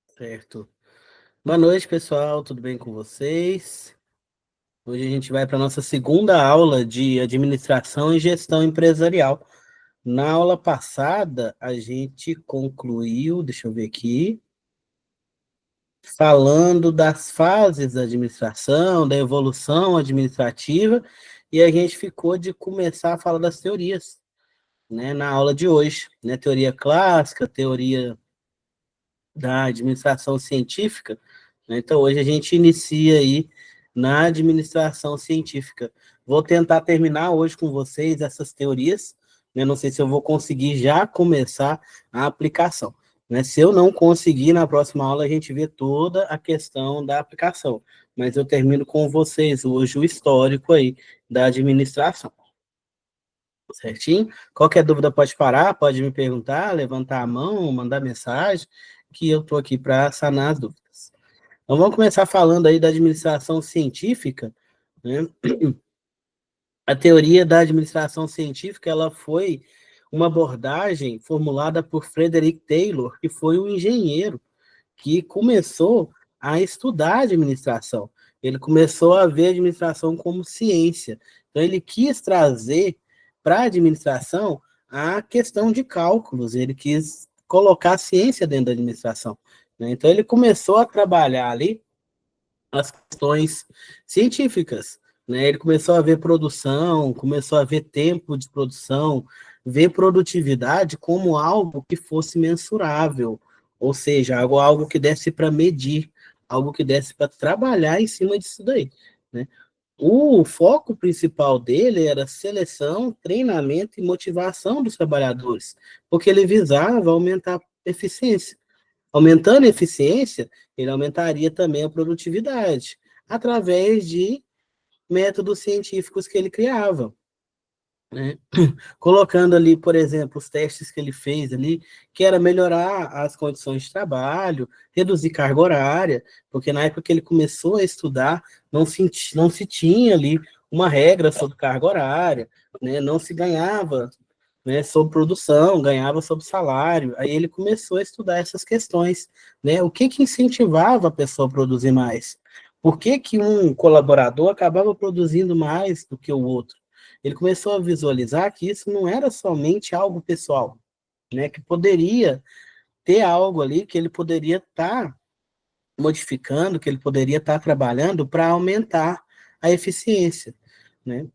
Certo. Boa noite, pessoal. Tudo bem com vocês? Hoje a gente vai para a nossa segunda aula de administração e gestão empresarial. Na aula passada, a gente concluiu, deixa eu ver aqui, falando das fases da administração, da evolução administrativa, e a gente ficou de começar a falar das teorias, né, na aula de hoje, né? Teoria clássica, teoria da administração científica, né? Então, hoje a gente inicia aí na administração científica. Vou tentar terminar hoje com vocês essas teorias, né? Não sei se eu vou conseguir já começar a aplicação, né? Se eu não conseguir, na próxima aula a gente vê toda a questão da aplicação, mas eu termino com vocês hoje o histórico aí da administração. Certinho? Qualquer dúvida pode parar, pode me perguntar, levantar a mão, mandar mensagem, que eu estou aqui para sanar as dúvidas. Então, vamos começar falando aí da administração científica, né? A teoria da administração científica, ela foi uma abordagem formulada por Frederick Taylor, que foi um engenheiro que começou a estudar administração. Ele começou a ver a administração como ciência. Então, ele quis trazer para a administração a questão de cálculos, ele quis colocar a ciência dentro da administração, né? Então, ele começou a trabalhar ali as questões científicas, né? Ele começou a ver produção, começou a ver tempo de produção, ver produtividade como algo que fosse mensurável, ou seja, algo que desse para medir, algo que desse para trabalhar em cima disso daí, né? O foco principal dele era seleção, treinamento e motivação dos trabalhadores, porque ele visava aumentar a eficiência. Aumentando a eficiência, ele aumentaria também a produtividade, através de métodos científicos que ele criava, né? Colocando ali, por exemplo, os testes que ele fez ali, que era melhorar as condições de trabalho, reduzir carga horária, porque na época que ele começou a estudar, não se tinha ali uma regra sobre carga horária, né? Não se ganhava, né, sobre produção, ganhava sobre salário. Aí ele começou a estudar essas questões, né? O que incentivava a pessoa a produzir mais? Por que um colaborador acabava produzindo mais do que o outro? Ele começou a visualizar que isso não era somente algo pessoal, né? Que poderia ter algo ali que ele poderia estar modificando, que ele poderia estar trabalhando para aumentar a eficiência, né?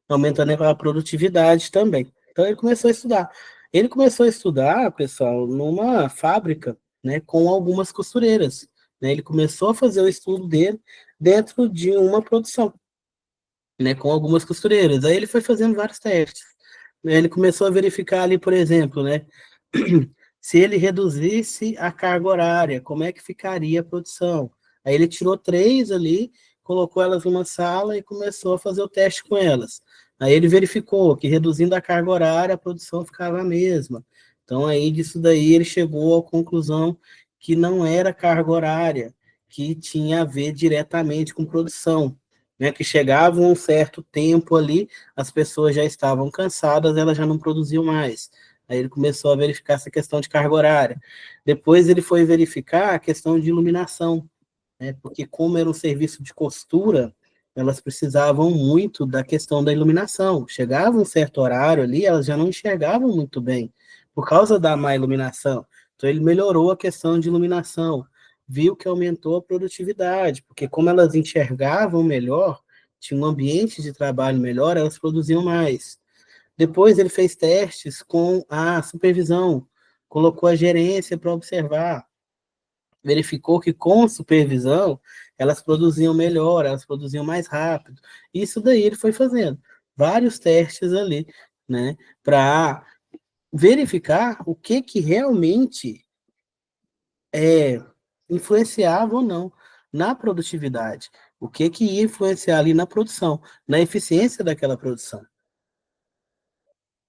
Aumentando a produtividade também. Então ele começou a estudar. Ele começou a estudar, pessoal, numa fábrica, né, com algumas costureiras, né? Ele começou a fazer o estudo dele dentro de uma produção, né, com algumas costureiras. Aí ele foi fazendo vários testes, né? Ele começou a verificar ali, por exemplo, né, se ele reduzisse a carga horária, como é que ficaria a produção? Aí ele tirou três ali, colocou elas numa sala e começou a fazer o teste com elas. Aí ele verificou que reduzindo a carga horária, a produção ficava a mesma. Então, aí disso daí ele chegou à conclusão que não era carga horária, que tinha a ver diretamente com produção, né? Que chegava um certo tempo ali, as pessoas já estavam cansadas, elas já não produziam mais. Aí ele começou a verificar essa questão de carga horária. Depois ele foi verificar a questão de iluminação, né? Porque como era um serviço de costura, elas precisavam muito da questão da iluminação. Chegava um certo horário ali, elas já não enxergavam muito bem, por causa da má iluminação. Então ele melhorou a questão de iluminação, viu que aumentou a produtividade, porque como elas enxergavam melhor, tinha um ambiente de trabalho melhor, elas produziam mais. Depois ele fez testes com a supervisão, colocou a gerência para observar, verificou que com supervisão elas produziam melhor, elas produziam mais rápido. Isso daí ele foi fazendo vários testes ali, né, para verificar o que realmente influenciava ou não na produtividade, o que ia influenciar ali na produção, na eficiência daquela produção.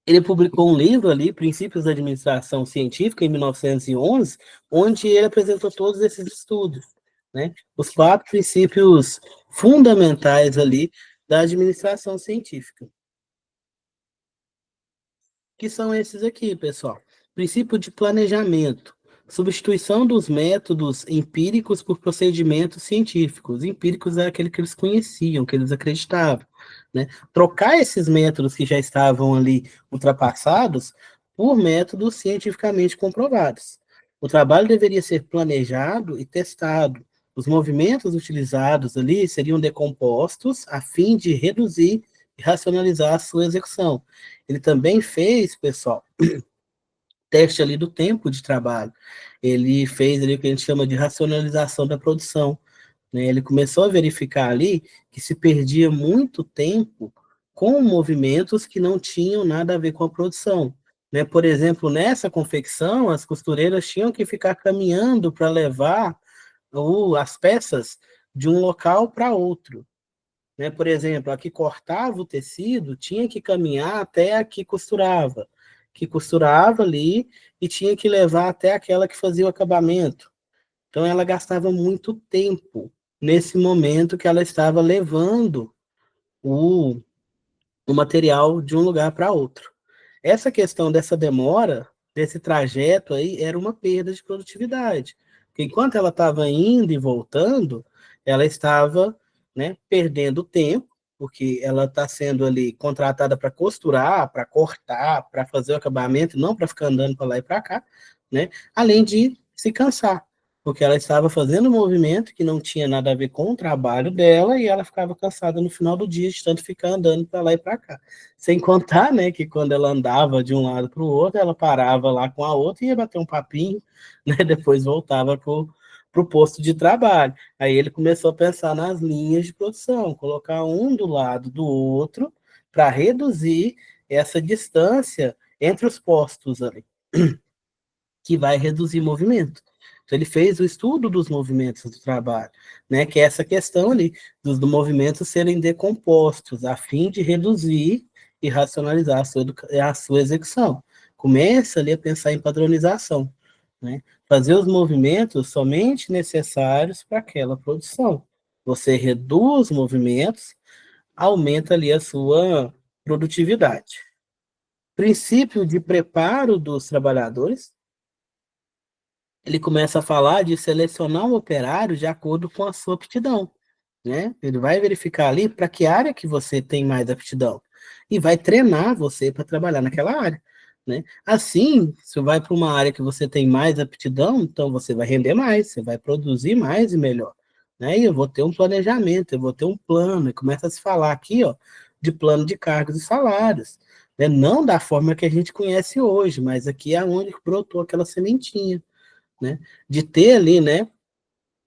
Ele publicou um livro ali, Princípios da Administração Científica, em 1911, onde ele apresentou todos esses estudos, né? Os quatro princípios fundamentais ali da administração científica. Que são esses aqui, pessoal. Princípio de planejamento. Substituição dos métodos empíricos por procedimentos científicos. Empíricos é aquele que eles conheciam, que eles acreditavam, né? Trocar esses métodos que já estavam ali ultrapassados por métodos cientificamente comprovados. O trabalho deveria ser planejado e testado. Os movimentos utilizados ali seriam decompostos a fim de reduzir e racionalizar a sua execução. Ele também fez, pessoal, teste ali do tempo de trabalho. Ele fez ali o que a gente chama de racionalização da produção, né? Ele começou a verificar ali que se perdia muito tempo com movimentos que não tinham nada a ver com a produção, né? Por exemplo, nessa confecção, as costureiras tinham que ficar caminhando para levar as peças de um local para outro, né? Por exemplo, a que cortava o tecido tinha que caminhar até a que costurava ali e tinha que levar até aquela que fazia o acabamento. Então, ela gastava muito tempo nesse momento que ela estava levando o, o material de um lugar para outro. Essa questão dessa demora, desse trajeto aí, era uma perda de produtividade. Porque enquanto ela estava indo e voltando, ela estava, né, perdendo tempo, porque ela está sendo ali contratada para costurar, para cortar, para fazer o acabamento, não para ficar andando para lá e para cá, né? Além de se cansar, porque ela estava fazendo um movimento que não tinha nada a ver com o trabalho dela e ela ficava cansada no final do dia de tanto ficar andando para lá e para cá. Sem contar, né, que quando ela andava de um lado para o outro, ela parava lá com a outra e ia bater um papinho, né, depois voltava para o posto de trabalho. Aí ele começou a pensar nas linhas de produção, colocar um do lado do outro para reduzir essa distância entre os postos ali, que vai reduzir movimento. Então, ele fez o estudo dos movimentos do trabalho, né, que é essa questão ali, do movimento serem decompostos, a fim de reduzir e racionalizar a sua execução. Começa ali a pensar em padronização, né, fazer os movimentos somente necessários para aquela produção. Você reduz movimentos, aumenta ali a sua produtividade. Princípio de preparo dos trabalhadores, ele começa a falar de selecionar um operário de acordo com a sua aptidão, né? Ele vai verificar ali para que área que você tem mais aptidão e vai treinar você para trabalhar naquela área, né? Assim, se vai para uma área que você tem mais aptidão, então você vai render mais, você vai produzir mais e melhor, né? E eu vou ter um planejamento, eu vou ter um plano, e começa a se falar aqui, ó, de plano de cargos e salários, né? Não da forma que a gente conhece hoje, mas aqui é onde brotou aquela sementinha, né? De ter ali, né,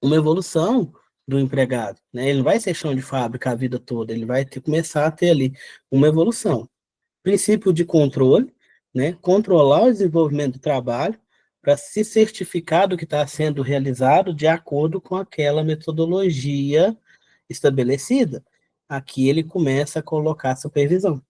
uma evolução do empregado, né? Ele não vai ser chão de fábrica a vida toda, ele vai começar a ter ali uma evolução. Princípio de controle, né? Controlar o desenvolvimento do trabalho para se certificar do que está sendo realizado de acordo com aquela metodologia estabelecida. Aqui ele começa a colocar supervisão,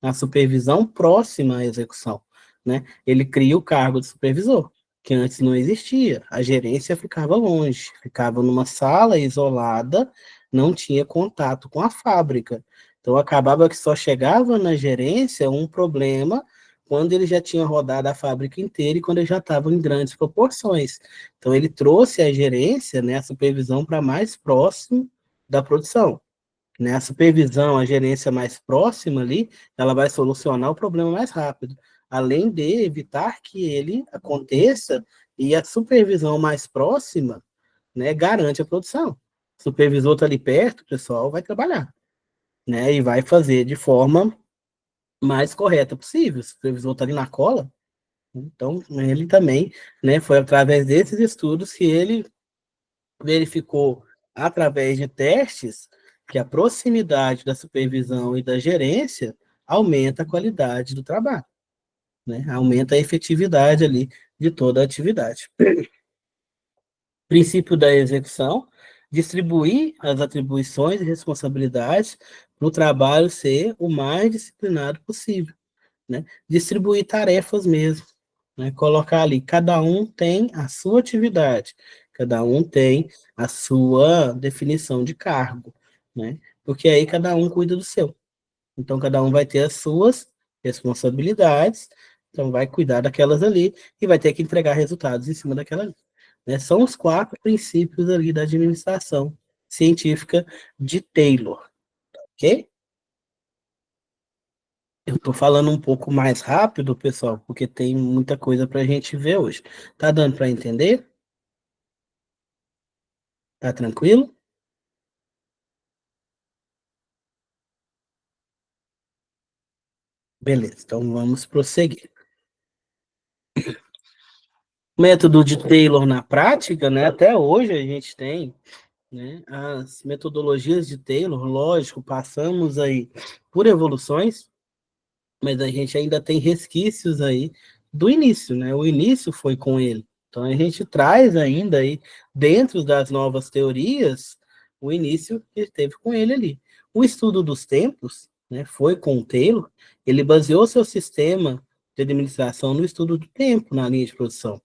a supervisão próxima à execução, né? Ele cria o cargo de supervisor, que antes não existia. A gerência ficava longe, ficava numa sala isolada, não tinha contato com a fábrica. Então acabava que só chegava na gerência um problema quando ele já tinha rodado a fábrica inteira e quando ele já estava em grandes proporções. Então ele trouxe a gerência, né, a supervisão para mais próximo da produção, né? A supervisão, a gerência mais próxima ali, ela vai solucionar o problema mais rápido, além de evitar que ele aconteça, e a supervisão mais próxima, né, garante a produção. O supervisor está ali perto, o pessoal vai trabalhar, né, e vai fazer de forma mais correta possível. O supervisor está ali na cola, então ele também, né, foi através desses estudos que ele verificou através de testes que a proximidade da supervisão e da gerência aumenta a qualidade do trabalho, né? Aumenta a efetividade ali de toda a atividade. Princípio da execução, distribuir as atribuições e responsabilidades para o trabalho ser o mais disciplinado possível, né? Distribuir tarefas mesmo, né? Colocar ali, cada um tem a sua atividade, cada um tem a sua definição de cargo, né? Porque aí cada um cuida do seu. Então, cada um vai ter as suas responsabilidades então vai cuidar daquelas ali e vai ter que entregar resultados em cima daquela ali. Né? São os 4 princípios ali da administração científica de Taylor, ok? Eu estou falando um pouco mais rápido, pessoal, porque tem muita coisa para a gente ver hoje. Tá dando para entender? Tá tranquilo? Beleza, então vamos prosseguir. Método de Taylor na prática, né? Até hoje a gente tem, né, as metodologias de Taylor, lógico, passamos aí por evoluções, mas a gente ainda tem resquícios aí do início, né? O início foi com ele. Então a gente traz ainda aí, dentro das novas teorias, o início que teve com ele ali. O estudo dos tempos, né, foi com o Taylor, ele baseou seu sistema de administração no estudo do tempo na linha de produção.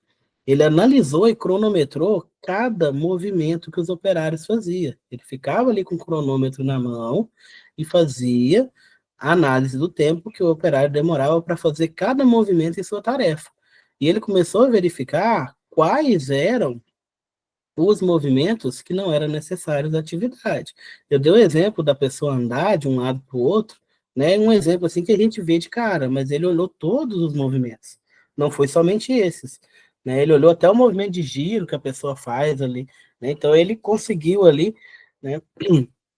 Ele analisou e cronometrou cada movimento que os operários faziam. Ele ficava ali com o cronômetro na mão e fazia a análise do tempo que o operário demorava para fazer cada movimento em sua tarefa. E ele começou a verificar quais eram os movimentos que não eram necessários da atividade. Eu dei o exemplo da pessoa andar de um lado para o outro, né? Um exemplo assim que a gente vê de cara, mas ele olhou todos os movimentos, não foi somente esses. Né? Ele olhou até o movimento de giro que a pessoa faz ali, né? Então ele conseguiu ali, né,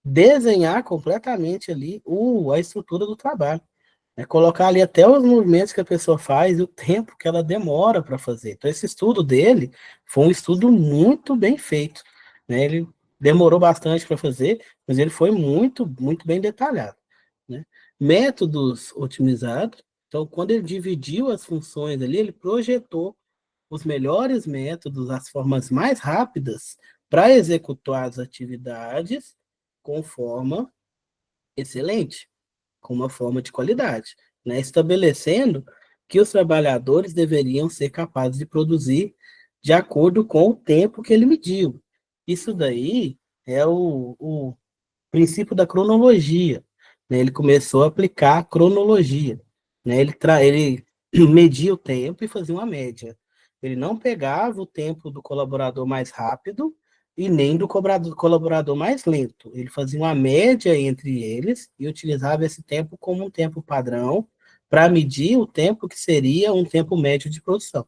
desenhar completamente ali a estrutura do trabalho. É colocar ali até os movimentos que a pessoa faz e o tempo que ela demora para fazer. Então, esse estudo dele foi um estudo muito bem feito. Né? Ele demorou bastante para fazer, mas ele foi muito, muito bem detalhado. Né? Métodos otimizados. Então, quando ele dividiu as funções ali, ele projetou os melhores métodos, as formas mais rápidas para executar as atividades com forma excelente, com uma forma de qualidade, né? Estabelecendo que os trabalhadores deveriam ser capazes de produzir de acordo com o tempo que ele mediu. Isso daí é o princípio da cronologia. Né? Ele começou a aplicar a cronologia. Né? Ele media o tempo e fazia uma média. Ele não pegava o tempo do colaborador mais rápido e nem do colaborador mais lento. Ele fazia uma média entre eles e utilizava esse tempo como um tempo padrão para medir o tempo que seria um tempo médio de produção.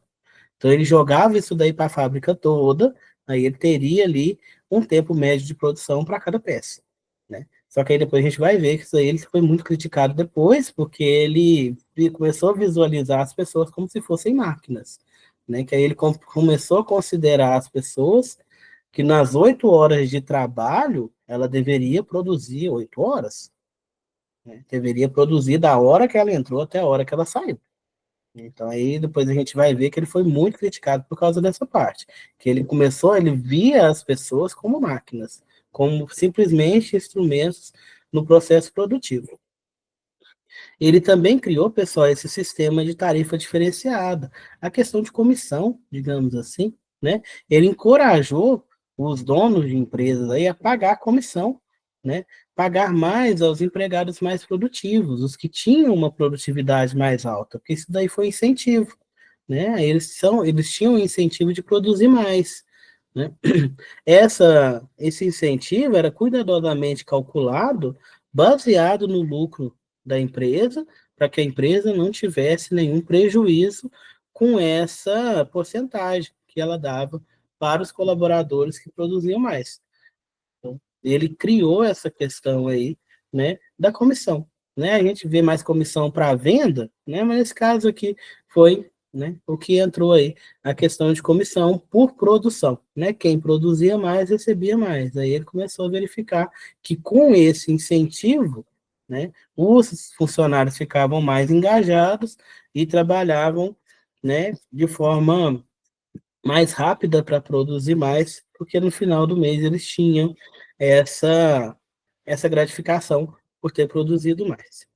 Então ele jogava isso daí para a fábrica toda, aí ele teria ali um tempo médio de produção para cada peça. Né? Só que aí depois a gente vai ver que isso aí ele foi muito criticado depois, porque ele começou a visualizar as pessoas como se fossem máquinas. Né? Que aí ele começou a considerar as pessoas que nas 8 horas de trabalho ela deveria produzir 8 horas. Né? Deveria produzir da hora que ela entrou até a hora que ela saiu. Então aí depois a gente vai ver que ele foi muito criticado por causa dessa parte, que ele via as pessoas como máquinas, como simplesmente instrumentos no processo produtivo. Ele também criou, pessoal, esse sistema de tarifa diferenciada, a questão de comissão, digamos assim, né? Ele encorajou os donos de empresas aí a pagar comissão, né? Pagar mais aos empregados mais produtivos, os que tinham uma produtividade mais alta, porque isso daí foi incentivo, né? Eles tinham o incentivo de produzir mais, né? Esse incentivo era cuidadosamente calculado, baseado no lucro da empresa, para que a empresa não tivesse nenhum prejuízo com essa porcentagem que ela dava para os colaboradores que produziam mais. Então, ele criou essa questão aí, né, da comissão. Né? A gente vê mais comissão para venda, né, mas nesse caso aqui foi, né, o que entrou aí, a questão de comissão por produção. Né? Quem produzia mais recebia mais. Aí ele começou a verificar que com esse incentivo, né, os funcionários ficavam mais engajados e trabalhavam, né, de forma mais rápida para produzir mais, porque no final do mês eles tinham essa, essa gratificação por ter produzido mais.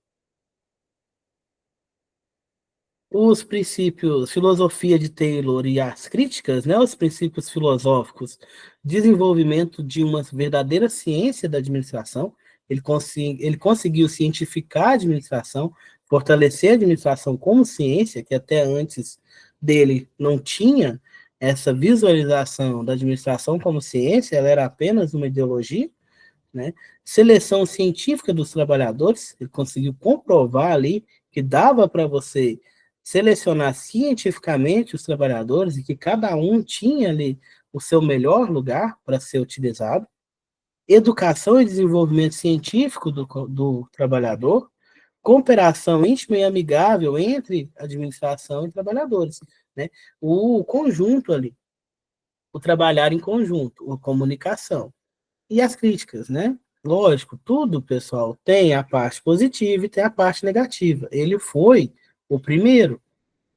Os princípios, filosofia de Taylor e as críticas, né, os princípios filosóficos, desenvolvimento de uma verdadeira ciência da administração, ele conseguiu cientificar a administração, fortalecer a administração como ciência, que até antes dele não tinha essa visualização da administração como ciência, ela era apenas uma ideologia, né? Seleção científica dos trabalhadores, ele conseguiu comprovar ali que dava para você selecionar cientificamente os trabalhadores e que cada um tinha ali o seu melhor lugar para ser utilizado. Educação e desenvolvimento científico do trabalhador, cooperação íntima e amigável entre administração e trabalhadores, né? O conjunto ali, o trabalhar em conjunto, a comunicação. E as críticas, né? Lógico, tudo, pessoal, tem a parte positiva e tem a parte negativa. Ele foi o primeiro.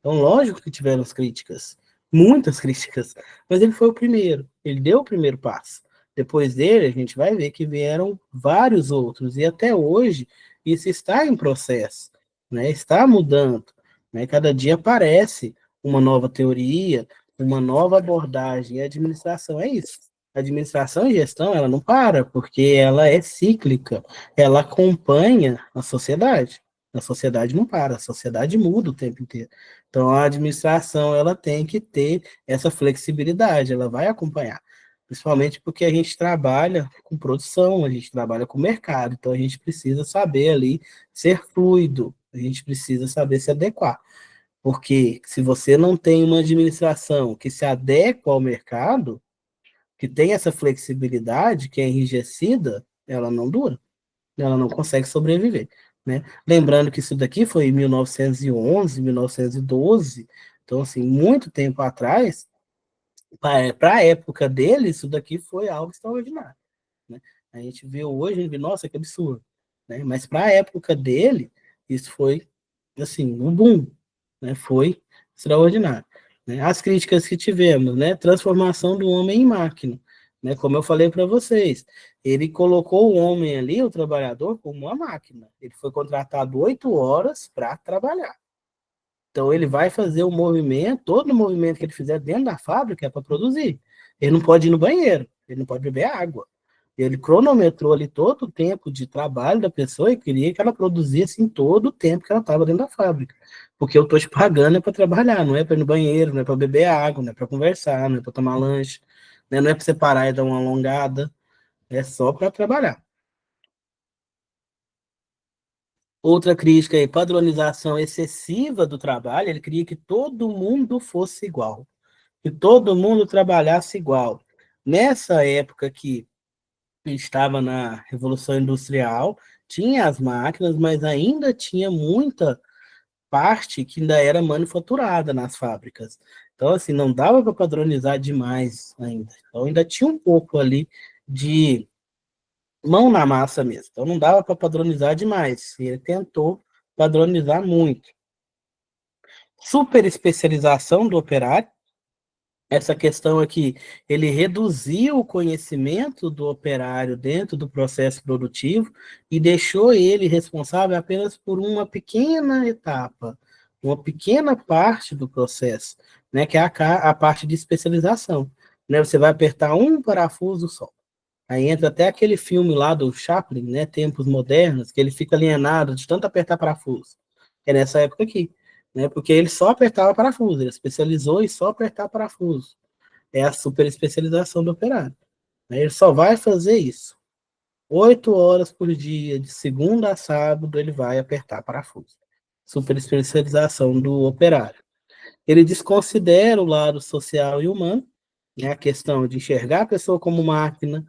Então, lógico que tiveram as críticas, muitas críticas, mas ele foi o primeiro, ele deu o primeiro passo. Depois dele, a gente vai ver que vieram vários outros, e até hoje isso está em processo, né? Está mudando, né? Cada dia aparece uma nova teoria, uma nova abordagem, e a administração é isso. A administração e gestão, ela não para, porque ela é cíclica, ela acompanha a sociedade. A sociedade não para, a sociedade muda o tempo inteiro. Então, a administração ela tem que ter essa flexibilidade, ela vai acompanhar, principalmente porque a gente trabalha com produção, a gente trabalha com mercado, então a gente precisa saber ali ser fluido, a gente precisa saber se adequar, porque se você não tem uma administração que se adequa ao mercado, que tem essa flexibilidade, que é enrijecida, ela não dura, ela não consegue sobreviver, né? Lembrando que isso daqui foi em 1911, 1912, então, assim, muito tempo atrás, para a época dele, isso daqui foi algo extraordinário, né? A gente vê hoje, a gente vê, nossa, que absurdo, né? Mas para a época dele, isso foi, assim, um boom, né? Foi extraordinário, né? As críticas que tivemos, né? Transformação do homem em máquina, né? Como eu falei para vocês, ele colocou o homem ali, o trabalhador, como uma máquina. Ele foi contratado 8 horas para trabalhar. Então ele vai fazer o movimento, todo o movimento que ele fizer dentro da fábrica é para produzir. Ele não pode ir no banheiro, ele não pode beber água. Ele cronometrou ali todo o tempo de trabalho da pessoa e queria que ela produzisse em todo o tempo que ela estava dentro da fábrica. Porque eu estou te pagando é para trabalhar, não é para ir no banheiro, não é para beber água, não é para conversar, não é para tomar lanche, né? Não é para você parar e dar uma alongada, é só para trabalhar. Outra crítica é padronização excessiva do trabalho, ele queria que todo mundo fosse igual, que todo mundo trabalhasse igual. Nessa época que estava na Revolução Industrial, tinha as máquinas, mas ainda tinha muita parte que ainda era manufaturada nas fábricas. Então, assim, não dava para padronizar demais ainda. Então, ainda tinha um pouco ali de mão na massa mesmo. Então, não dava para padronizar demais. E ele tentou padronizar muito. Super especialização do operário, essa questão aqui, ele reduziu o conhecimento do operário dentro do processo produtivo e deixou ele responsável apenas por uma pequena etapa, uma pequena parte do processo, né, que é a parte de especialização. Né, você vai apertar um parafuso só. Aí entra até aquele filme lá do Chaplin, né, Tempos Modernos, que ele fica alienado de tanto apertar parafuso. É nessa época aqui, né, porque ele só apertava parafuso, ele especializou em só apertar parafuso. É a super especialização do operário. Né? Ele só vai fazer isso. 8 horas por dia, de segunda a sábado, ele vai apertar parafuso. Super especialização do operário. Ele desconsidera o lado social e humano, né, a questão de enxergar a pessoa como máquina,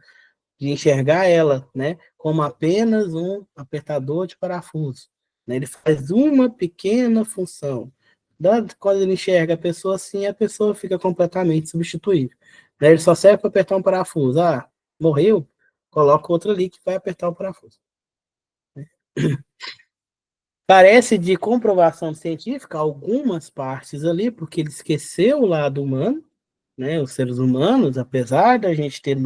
de enxergar ela, né, como apenas um apertador de parafuso. Né? Ele faz uma pequena função. Quando ele enxerga a pessoa assim, a pessoa fica completamente substituível. Né? Ele só serve para apertar um parafuso. Ah, morreu? Coloca outro ali que vai apertar o parafuso. Parece de comprovação científica algumas partes ali, porque ele esqueceu o lado humano, né? Os seres humanos, apesar da gente ter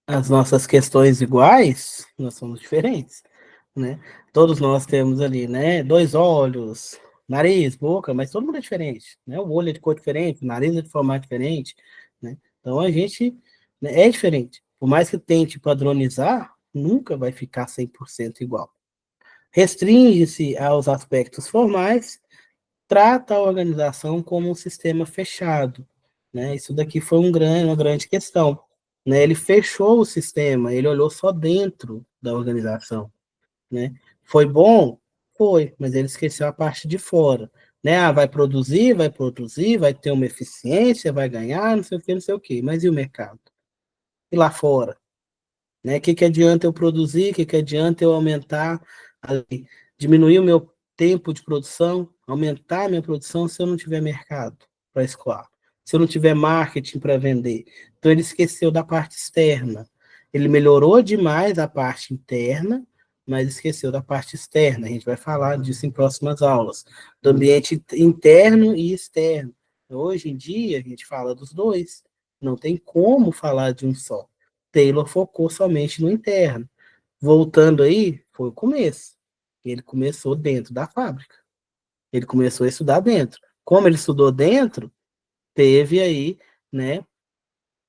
as nossas questões iguais, nós somos diferentes, né? Todos nós temos ali, né? Dois olhos, nariz, boca, mas todo mundo é diferente, né? O olho é de cor diferente, o nariz é de formato diferente, né? Então a gente, né, é diferente. Por mais que tente padronizar, nunca vai ficar 100% igual. Restringe-se aos aspectos formais, trata a organização como um sistema fechado, né? Isso daqui foi uma grande questão, né? Ele fechou o sistema, ele olhou só dentro da organização, né? Foi bom? Foi, mas ele esqueceu a parte de fora, né? Ah, vai produzir, vai ter uma eficiência, vai ganhar, não sei o que, não sei o que. Mas e o mercado? E lá fora? Né? O que, que adianta eu produzir? O que, que adianta eu aumentar, diminuir o meu tempo de produção, aumentar a minha produção se eu não tiver mercado para escoar, se eu não tiver marketing para vender? Então ele esqueceu da parte externa. Ele melhorou demais a parte interna, mas esqueceu da parte externa. A gente vai falar disso em próximas aulas, do ambiente interno e externo. Hoje em dia a gente fala dos dois. Não tem como falar de um só. Taylor focou somente no interno. Voltando aí, foi o começo. Ele começou dentro da fábrica. Ele começou a estudar dentro. Como ele estudou dentro, teve aí, né,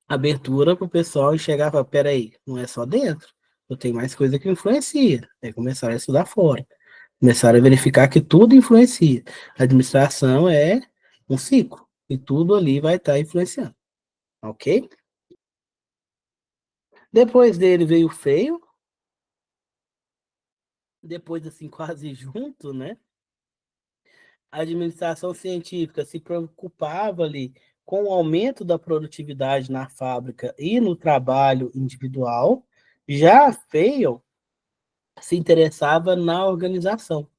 abertura para o pessoal enxergar e falar, peraí, não é só dentro, eu tenho mais coisa que influencia. Aí começaram a estudar fora. Começaram a verificar que tudo influencia. A administração é um ciclo, e tudo ali vai estar influenciando, ok? Depois dele veio o feio, depois assim, quase junto, né? A administração científica se preocupava ali com o aumento da produtividade na fábrica e no trabalho individual. Já Feiel se interessava na organização,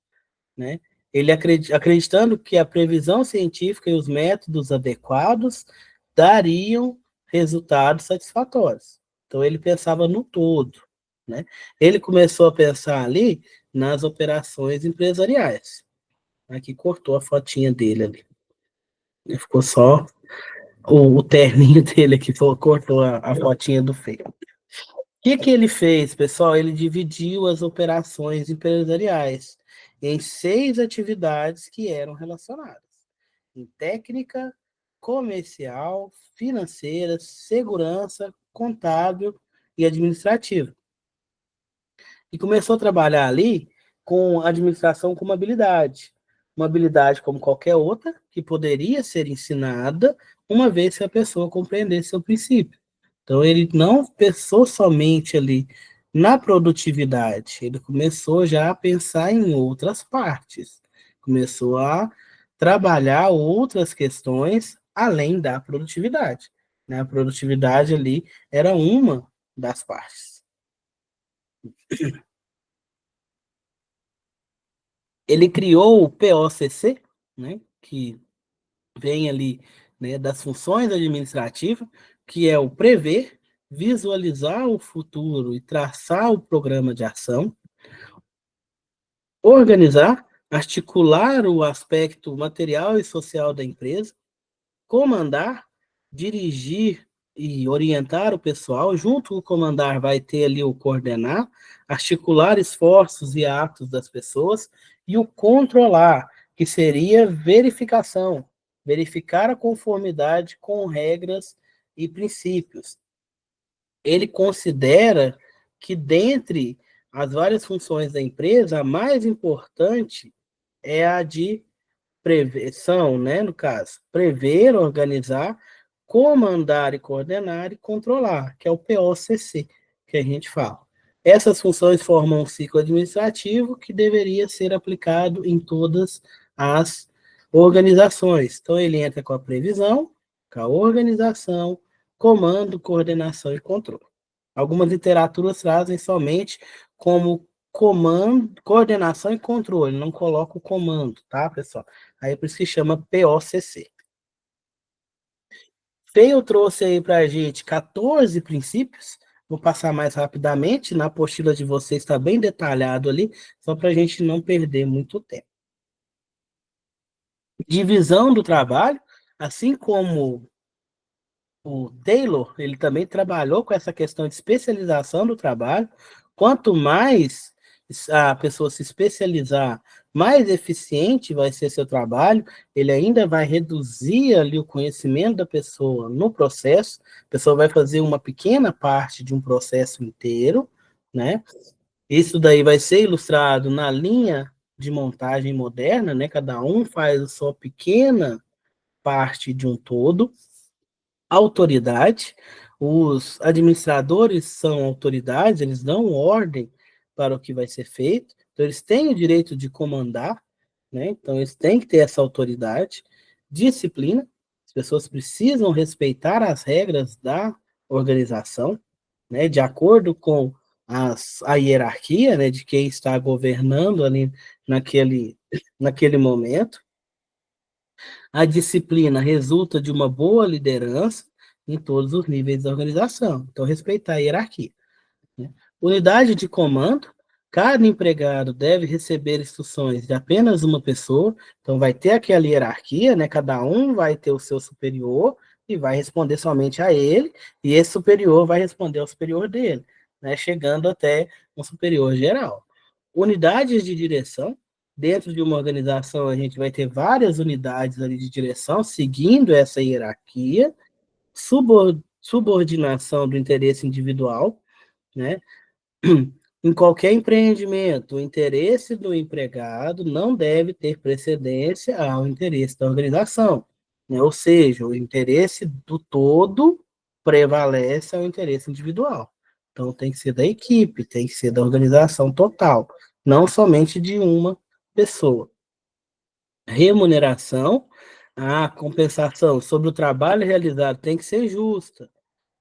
né? Ele acreditando que a previsão científica e os métodos adequados dariam resultados satisfatórios. Então ele pensava no todo, né? Ele começou a pensar ali nas operações empresariais. Aqui cortou a fotinha dele ali. Ficou só o terninho dele aqui, cortou a fotinha do feio. O que ele fez, pessoal? Ele dividiu as operações empresariais em 6 atividades que eram relacionadas em técnica, comercial, financeira, segurança, contábil e administrativa. E começou a trabalhar ali com administração como habilidade. Uma habilidade como qualquer outra, que poderia ser ensinada uma vez que a pessoa compreendesse seu princípio. Então, ele não pensou somente ali na produtividade, ele começou já a pensar em outras partes, começou a trabalhar outras questões além da produtividade. Né? A produtividade ali era uma das partes. Ele criou o POCC, né, que vem ali, né, das funções administrativas, que é o prever, visualizar o futuro e traçar o programa de ação, organizar, articular o aspecto material e social da empresa, comandar, dirigir e orientar o pessoal. Junto com o comandar vai ter ali o coordenar, articular esforços e atos das pessoas, e o controlar, que seria verificação, verificar a conformidade com regras e princípios. Ele considera que dentre as várias funções da empresa, a mais importante é a de prevenção, né, no caso, prever, organizar, comandar e coordenar e controlar, que é o POCC, que a gente fala. Essas funções formam um ciclo administrativo que deveria ser aplicado em todas as organizações. Então, ele entra com a previsão, com a organização, comando, coordenação e controle. Algumas literaturas trazem somente como comando, coordenação e controle, não coloca o comando, tá, pessoal? Aí é por isso que chama POCC. Feio trouxe aí para a gente 14 princípios, vou passar mais rapidamente, na apostila de vocês está bem detalhado ali, só para a gente não perder muito tempo. Divisão do trabalho, assim como o Taylor, ele também trabalhou com essa questão de especialização do trabalho. Quanto mais a pessoa se especializar, mais eficiente vai ser seu trabalho, ele ainda vai reduzir ali o conhecimento da pessoa no processo, a pessoa vai fazer uma pequena parte de um processo inteiro, né? Isso daí vai ser ilustrado na linha de montagem moderna, né? Cada um faz a sua pequena parte de um todo. Autoridade, os administradores são autoridades, eles dão ordem para o que vai ser feito, então eles têm o direito de comandar, né? Então eles têm que ter essa autoridade. Disciplina, as pessoas precisam respeitar as regras da organização, né? De acordo com a hierarquia, né? De quem está governando ali naquele momento. A disciplina resulta de uma boa liderança em todos os níveis da organização. Então, respeitar a hierarquia, né? Unidade de comando. Cada empregado deve receber instruções de apenas uma pessoa. Então, vai ter aquela hierarquia, né? Cada um vai ter o seu superior e vai responder somente a ele, e esse superior vai responder ao superior dele, né? Chegando até um superior geral. Unidades de direção. Dentro de uma organização, a gente vai ter várias unidades ali de direção, seguindo essa hierarquia, subordinação do interesse individual, né? Em qualquer empreendimento, o interesse do empregado não deve ter precedência ao interesse da organização, né? Ou seja, o interesse do todo prevalece ao interesse individual. Então, tem que ser da equipe, tem que ser da organização total, não somente de uma pessoa. Remuneração, a compensação sobre o trabalho realizado tem que ser justa,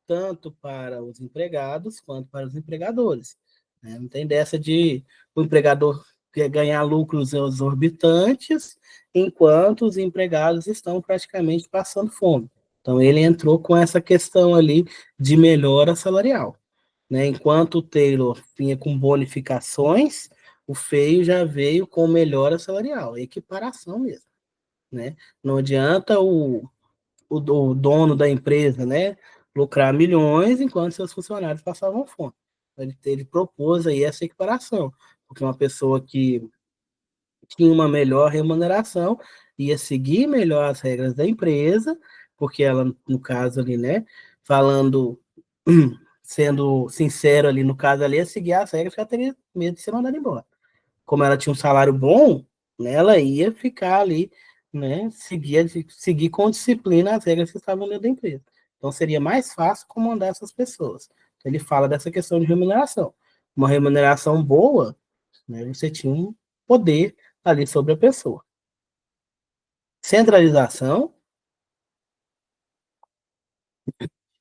tanto para os empregados quanto para os empregadores, né? Não tem dessa de o empregador ganhar lucros exorbitantes, enquanto os empregados estão praticamente passando fome. Então, ele entrou com essa questão ali de melhora salarial, né? Enquanto o Taylor vinha com bonificações, o Feio já veio com melhora salarial, equiparação mesmo, né? Não adianta o dono da empresa, né, lucrar milhões enquanto seus funcionários passavam fome. Ele propôs aí essa equiparação, porque uma pessoa que tinha uma melhor remuneração ia seguir melhor as regras da empresa, porque ela, no caso ali, né, falando, sendo sincero ali, no caso ali, ia seguir as regras que ela teria medo de ser mandada embora. Como ela tinha um salário bom, né, ela ia ficar ali, né, seguir com disciplina as regras que estavam dentro da empresa. Então, seria mais fácil comandar essas pessoas. Então, ele fala dessa questão de remuneração. Uma remuneração boa, né, você tinha um poder ali sobre a pessoa. Centralização,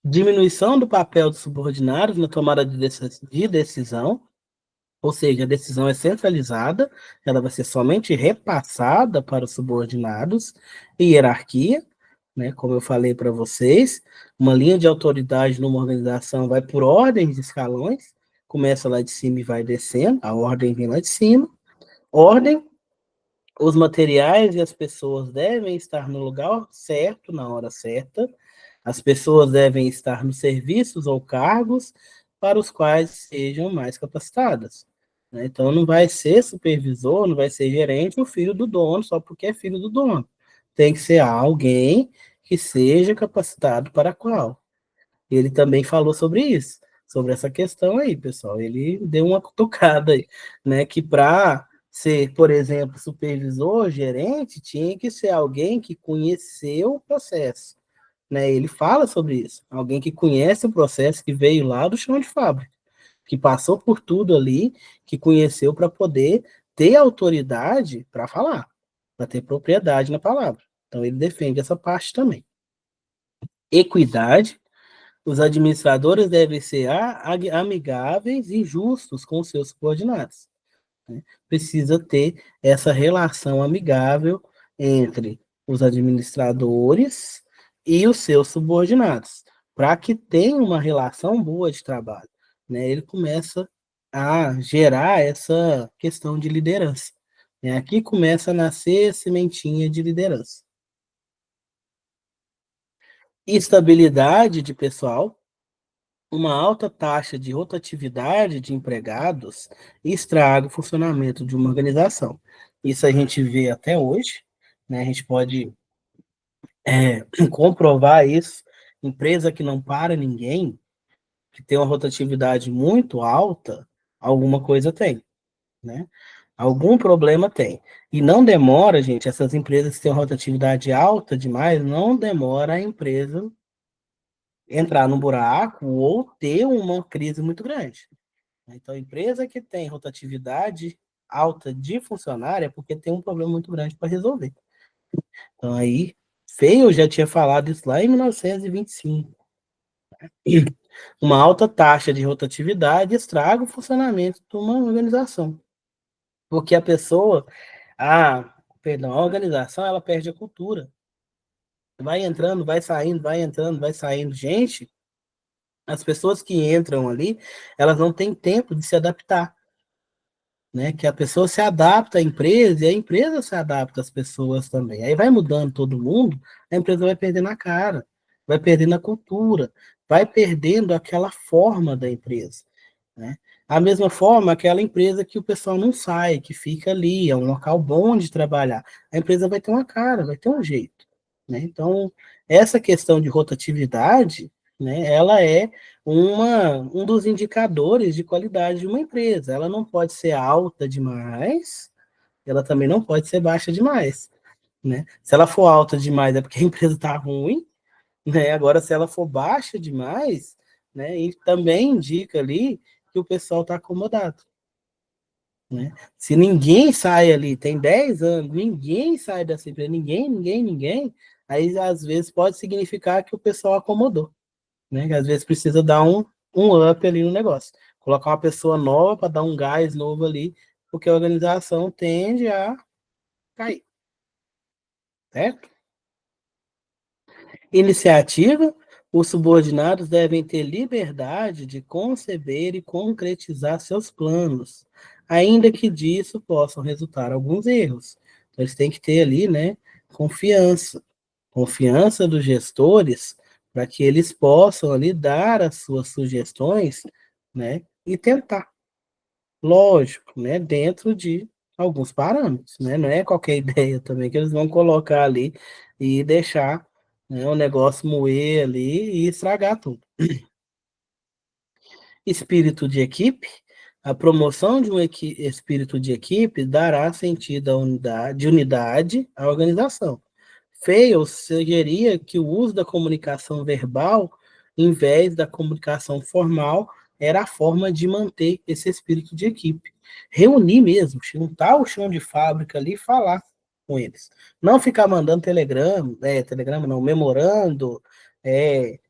diminuição do papel dos subordinados na tomada de decisão, ou seja, a decisão é centralizada, ela vai ser somente repassada para os subordinados, e hierarquia, né, como eu falei para vocês, uma linha de autoridade numa organização vai por ordens de escalões, começa lá de cima e vai descendo, a ordem vem lá de cima. Ordem, os materiais e as pessoas devem estar no lugar certo, na hora certa. As pessoas devem estar nos serviços ou cargos para os quais sejam mais capacitadas, né? Então, não vai ser supervisor, não vai ser gerente o filho do dono, só porque é filho do dono. Tem que ser alguém que seja capacitado para qual. Ele também falou sobre isso, sobre essa questão aí, pessoal. Ele deu uma cutucada aí, né? Que para ser, por exemplo, supervisor, gerente, tinha que ser alguém que conheceu o processo, né? Ele fala sobre isso. Alguém que conhece o processo, que veio lá do chão de fábrica, que passou por tudo ali, que conheceu para poder ter autoridade para falar, para ter propriedade na palavra. Então, ele defende essa parte também. Equidade, os administradores devem ser amigáveis e justos com seus subordinados, né? Precisa ter essa relação amigável entre os administradores e os seus subordinados, para que tenha uma relação boa de trabalho, né? Ele começa a gerar essa questão de liderança, né? Aqui começa a nascer a sementinha de liderança. Estabilidade de pessoal, uma alta taxa de rotatividade de empregados estraga o funcionamento de uma organização. Isso a gente vê até hoje, né? A gente pode comprovar isso. Empresa que não para ninguém, que tem uma rotatividade muito alta, alguma coisa tem, né? Algum problema tem. E não demora, gente, essas empresas que têm uma rotatividade alta demais, não demora a empresa entrar num buraco ou ter uma crise muito grande. Então, a empresa que tem rotatividade alta de funcionário é porque tem um problema muito grande para resolver. Então, aí, Feio já tinha falado isso lá em 1925. Uma alta taxa de rotatividade estraga o funcionamento de uma organização. Porque a pessoa, a organização, ela perde a cultura. Vai entrando, vai saindo, vai entrando, vai saindo gente. As pessoas que entram ali, elas não têm tempo de se adaptar, né? Que a pessoa se adapta à empresa e a empresa se adapta às pessoas também. Aí vai mudando todo mundo, a empresa vai perdendo a cara, vai perdendo a cultura, vai perdendo aquela forma da empresa, né? A mesma forma, aquela empresa que o pessoal não sai, que fica ali, é um local bom de trabalhar. A empresa vai ter uma cara, vai ter um jeito, né? Então, essa questão de rotatividade, né, ela é um dos indicadores de qualidade de uma empresa. Ela não pode ser alta demais, ela também não pode ser baixa demais, né? Se ela for alta demais é porque a empresa está ruim, né? Agora, se ela for baixa demais, né, e também indica ali que o pessoal está acomodado, né? Se ninguém sai ali, tem 10 anos, ninguém sai dessa empresa, ninguém, aí às vezes pode significar que o pessoal acomodou, né? Que às vezes precisa dar um up ali no negócio. Colocar uma pessoa nova para dar um gás novo ali, porque a organização tende a cair, certo? Iniciativa: os subordinados devem ter liberdade de conceber e concretizar seus planos, ainda que disso possam resultar alguns erros. Então, eles têm que ter ali, né, confiança. Confiança dos gestores para que eles possam ali dar as suas sugestões, né, e tentar. Lógico, né, dentro de alguns parâmetros, né? Não é qualquer ideia também que eles vão colocar ali e deixar, né, o negócio moer ali e estragar tudo. Espírito de equipe: a promoção de um espírito de equipe dará sentido de unidade à organização. Feios sugeria que o uso da comunicação verbal, em vez da comunicação formal, era a forma de manter esse espírito de equipe. Reunir mesmo, juntar o chão de fábrica ali e falar com eles. Não ficar mandando telegrama não, memorando, é,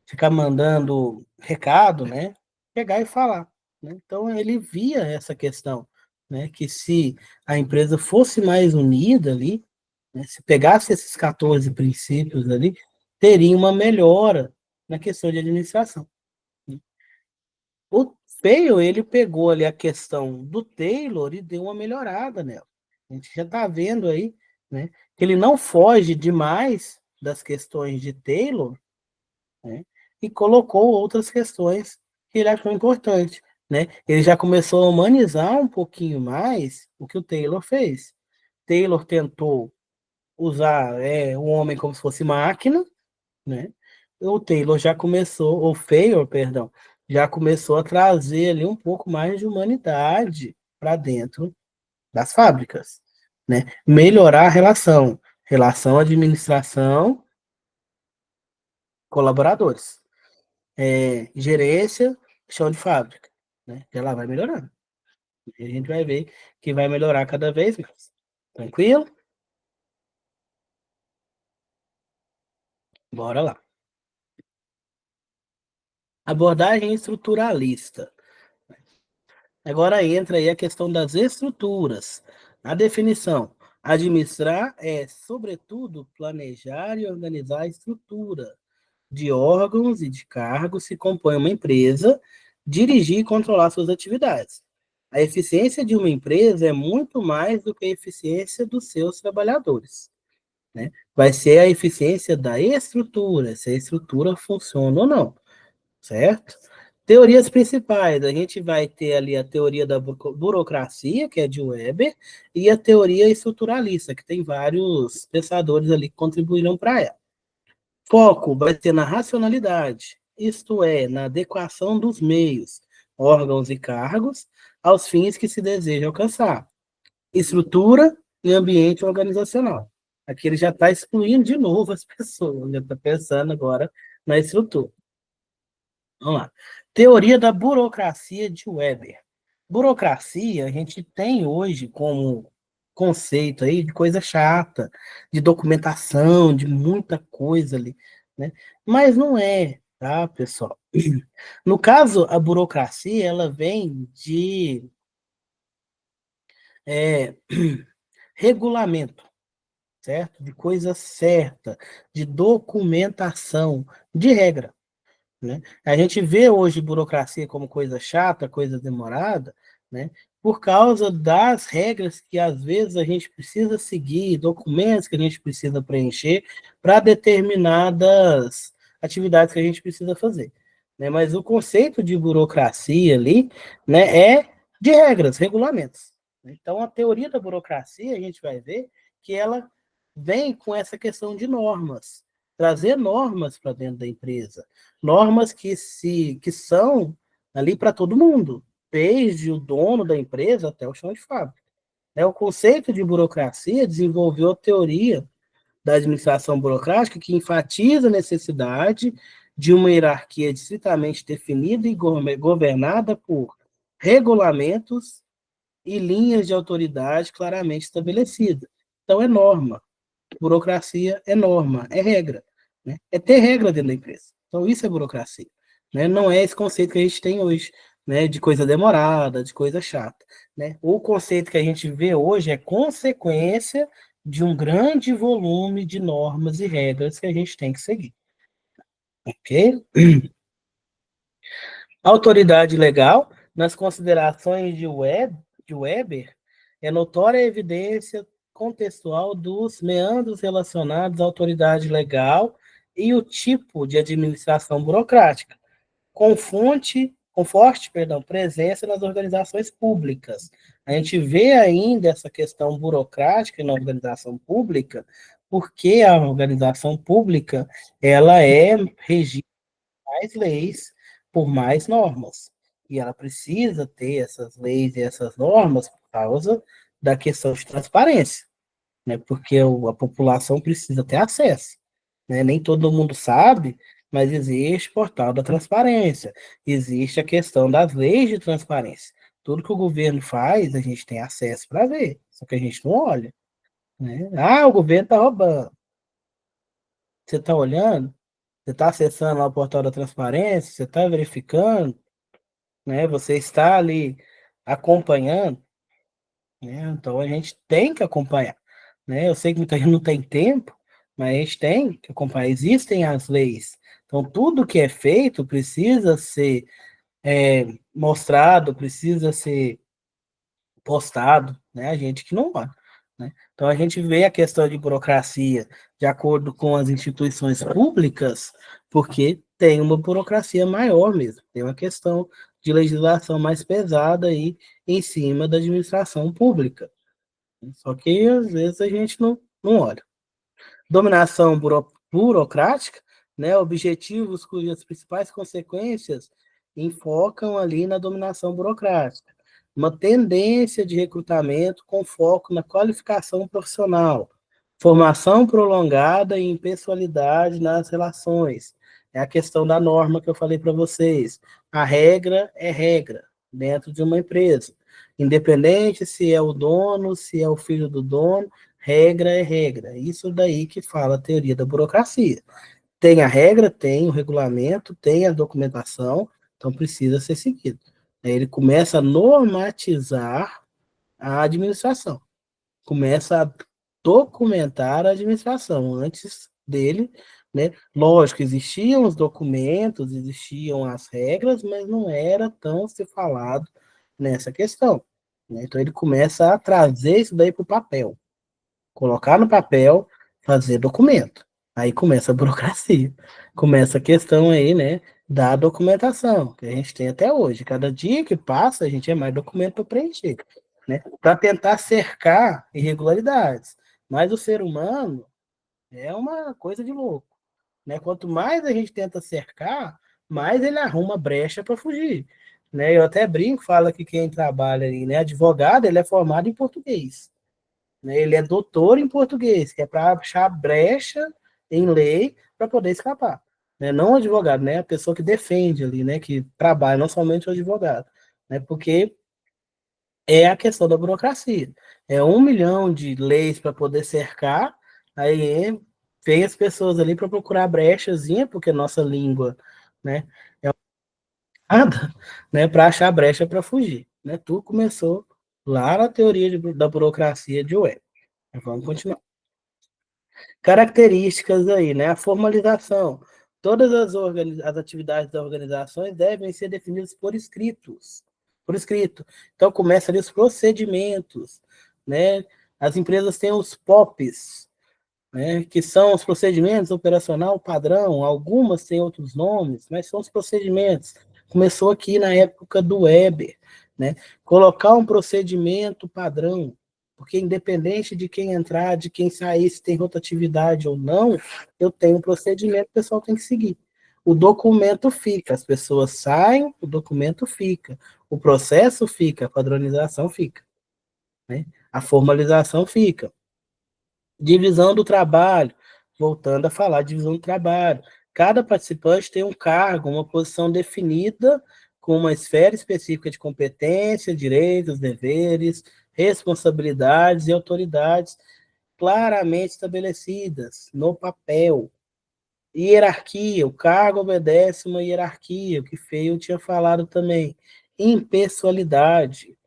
ficar mandando recado, né? Pegar e falar, né? Então ele via essa questão, né? Que se a empresa fosse mais unida ali, né, se pegasse esses 14 princípios ali, teria uma melhora na questão de administração. O Taylor, ele pegou ali a questão do Taylor e deu uma melhorada nela. A gente já está vendo aí, né, que ele não foge demais das questões de Taylor, né, e colocou outras questões que ele achou importante, né? Ele já começou a humanizar um pouquinho mais o que o Taylor fez. Taylor tentou usar o homem como se fosse máquina, né? O Taylor já começou, ou Fayor, perdão, já começou a trazer ali um pouco mais de humanidade para dentro das fábricas, né? Melhorar a relação administração, colaboradores, gerência, chão de fábrica, né? Ela vai melhorando. E a gente vai ver que vai melhorar cada vez mais. Tranquilo? Bora lá. Abordagem estruturalista. Agora entra aí a questão das estruturas. A definição: administrar é, sobretudo, planejar e organizar a estrutura de órgãos e de cargos que compõem uma empresa, dirigir e controlar suas atividades. A eficiência de uma empresa é muito mais do que a eficiência dos seus trabalhadores, né? Vai ser a eficiência da estrutura, se a estrutura funciona ou não, certo? Teorias principais, a gente vai ter ali a teoria da burocracia, que é de Weber, e a teoria estruturalista, que tem vários pensadores ali que contribuíram para ela. Foco vai ser na racionalidade, isto é, na adequação dos meios, órgãos e cargos aos fins que se deseja alcançar. Estrutura e ambiente organizacional. Aqui ele já está excluindo de novo as pessoas, já está pensando agora na estrutura. Vamos lá. Teoria da burocracia de Weber. Burocracia, a gente tem hoje como conceito aí de coisa chata, de documentação, de muita coisa ali, né? Mas não é, tá, pessoal? No caso, a burocracia, ela vem de é, regulamento, certo? De coisa certa, de documentação, de regra. Né? A gente vê hoje burocracia como coisa chata, coisa demorada, né? Por causa das regras que às vezes a gente precisa seguir, documentos que a gente precisa preencher para determinadas atividades que a gente precisa fazer. Né? Mas o conceito de burocracia ali, né, é de regras, regulamentos. Então, a teoria da burocracia, a gente vai ver que ela vem com essa questão de normas, trazer normas para dentro da empresa, normas que são ali para todo mundo, desde o dono da empresa até o chão de fábrica. O conceito de burocracia desenvolveu a teoria da administração burocrática que enfatiza a necessidade de uma hierarquia distritamente definida e governada por regulamentos e linhas de autoridade claramente estabelecidas. Então, é norma. Burocracia é norma, é regra. Né? É ter regra dentro da empresa. Então, isso é burocracia. Né? Não é esse conceito que a gente tem hoje, né? De coisa demorada, de coisa chata. Né? O conceito que a gente vê hoje é consequência de um grande volume de normas e regras que a gente tem que seguir. Ok? Autoridade legal, nas considerações de Weber, é notória a evidência contextual dos meandros relacionados à autoridade legal e o tipo de administração burocrática, com forte, presença nas organizações públicas. A gente vê ainda essa questão burocrática na organização pública, porque a organização pública ela é regida mais leis, por mais normas. E ela precisa ter essas leis e essas normas por causa da questão de transparência, né? Porque a população precisa ter acesso, né? Nem todo mundo sabe, mas existe o portal da transparência, existe a questão das leis de transparência. Tudo que o governo faz, a gente tem acesso para ver, só que a gente não olha, né? Ah, o governo está roubando. Você está olhando? Você está acessando lá o portal da transparência? Você está verificando? Né? Você está ali acompanhando? Né? Então a gente tem que acompanhar. Né? Eu sei que muita gente não tem tempo, mas a gente tem que acompanhar. Existem as leis. Então tudo que é feito precisa ser mostrado, precisa ser postado, né? A gente que não vai. Né? Então a gente vê a questão de burocracia de acordo com as instituições públicas, porque tem uma burocracia maior mesmo, tem uma questão de legislação mais pesada aí em cima da administração pública. Só que às vezes a gente não olha. Dominação burocrática, né, objetivos cujas principais consequências enfocam ali na dominação burocrática. Uma tendência de recrutamento com foco na qualificação profissional, formação prolongada e impessoalidade nas relações. É a questão da norma que eu falei para vocês. A regra é regra dentro de uma empresa. Independente se é o dono, se é o filho do dono, regra é regra. Isso daí que fala a teoria da burocracia. Tem a regra, tem o regulamento, tem a documentação, então precisa ser seguido. Aí ele começa a normatizar a administração, começa a documentar a administração. Antes dele, né? Lógico, existiam os documentos, existiam as regras, mas não era tão se falado nessa questão. Né? Então ele começa a trazer isso daí para o papel, colocar no papel, fazer documento. Aí começa a burocracia, começa a questão aí, né, da documentação, que a gente tem até hoje. Cada dia que passa, a gente é mais documento para preencher, né, para tentar cercar irregularidades. Mas o ser humano é uma coisa de louco, né? Quanto mais a gente tenta cercar, mais ele arruma brecha para fugir. né? Eu até brinco, falo que quem trabalha ali, né? Advogado, ele é formado em português, né? Ele é doutor em português, que é para achar brecha em lei para poder escapar, né? Não o advogado, né? A pessoa que defende ali, né? Que trabalha, não somente o advogado, né? Porque é a questão da burocracia. É 1 milhão de leis para poder cercar, aí vem as pessoas ali para procurar brechazinha, porque nossa língua, né, é nada, né, para achar brecha para fugir, né? Tudo começou lá na teoria da burocracia de Webb. Vamos continuar. Características aí, né? A formalização. Todas as atividades das organizações devem ser definidas por escrito. Então começa ali os procedimentos, né? As empresas têm os POPs, né? Que são os procedimentos operacional padrão. Algumas têm outros nomes, mas são os procedimentos. Começou aqui na época do Weber, né? Colocar um procedimento padrão, porque independente de quem entrar, de quem sair, se tem rotatividade ou não, eu tenho um procedimento, o pessoal tem que seguir. O documento fica, as pessoas saem, o documento fica, o processo fica, a padronização fica, né? A formalização fica. Divisão do trabalho, voltando a falar, divisão do trabalho. Cada participante tem um cargo, uma posição definida, com uma esfera específica de competência, direitos, deveres, responsabilidades e autoridades claramente estabelecidas no papel. Hierarquia, o cargo obedece uma hierarquia, o que Feio tinha falado também. Impessoalidade,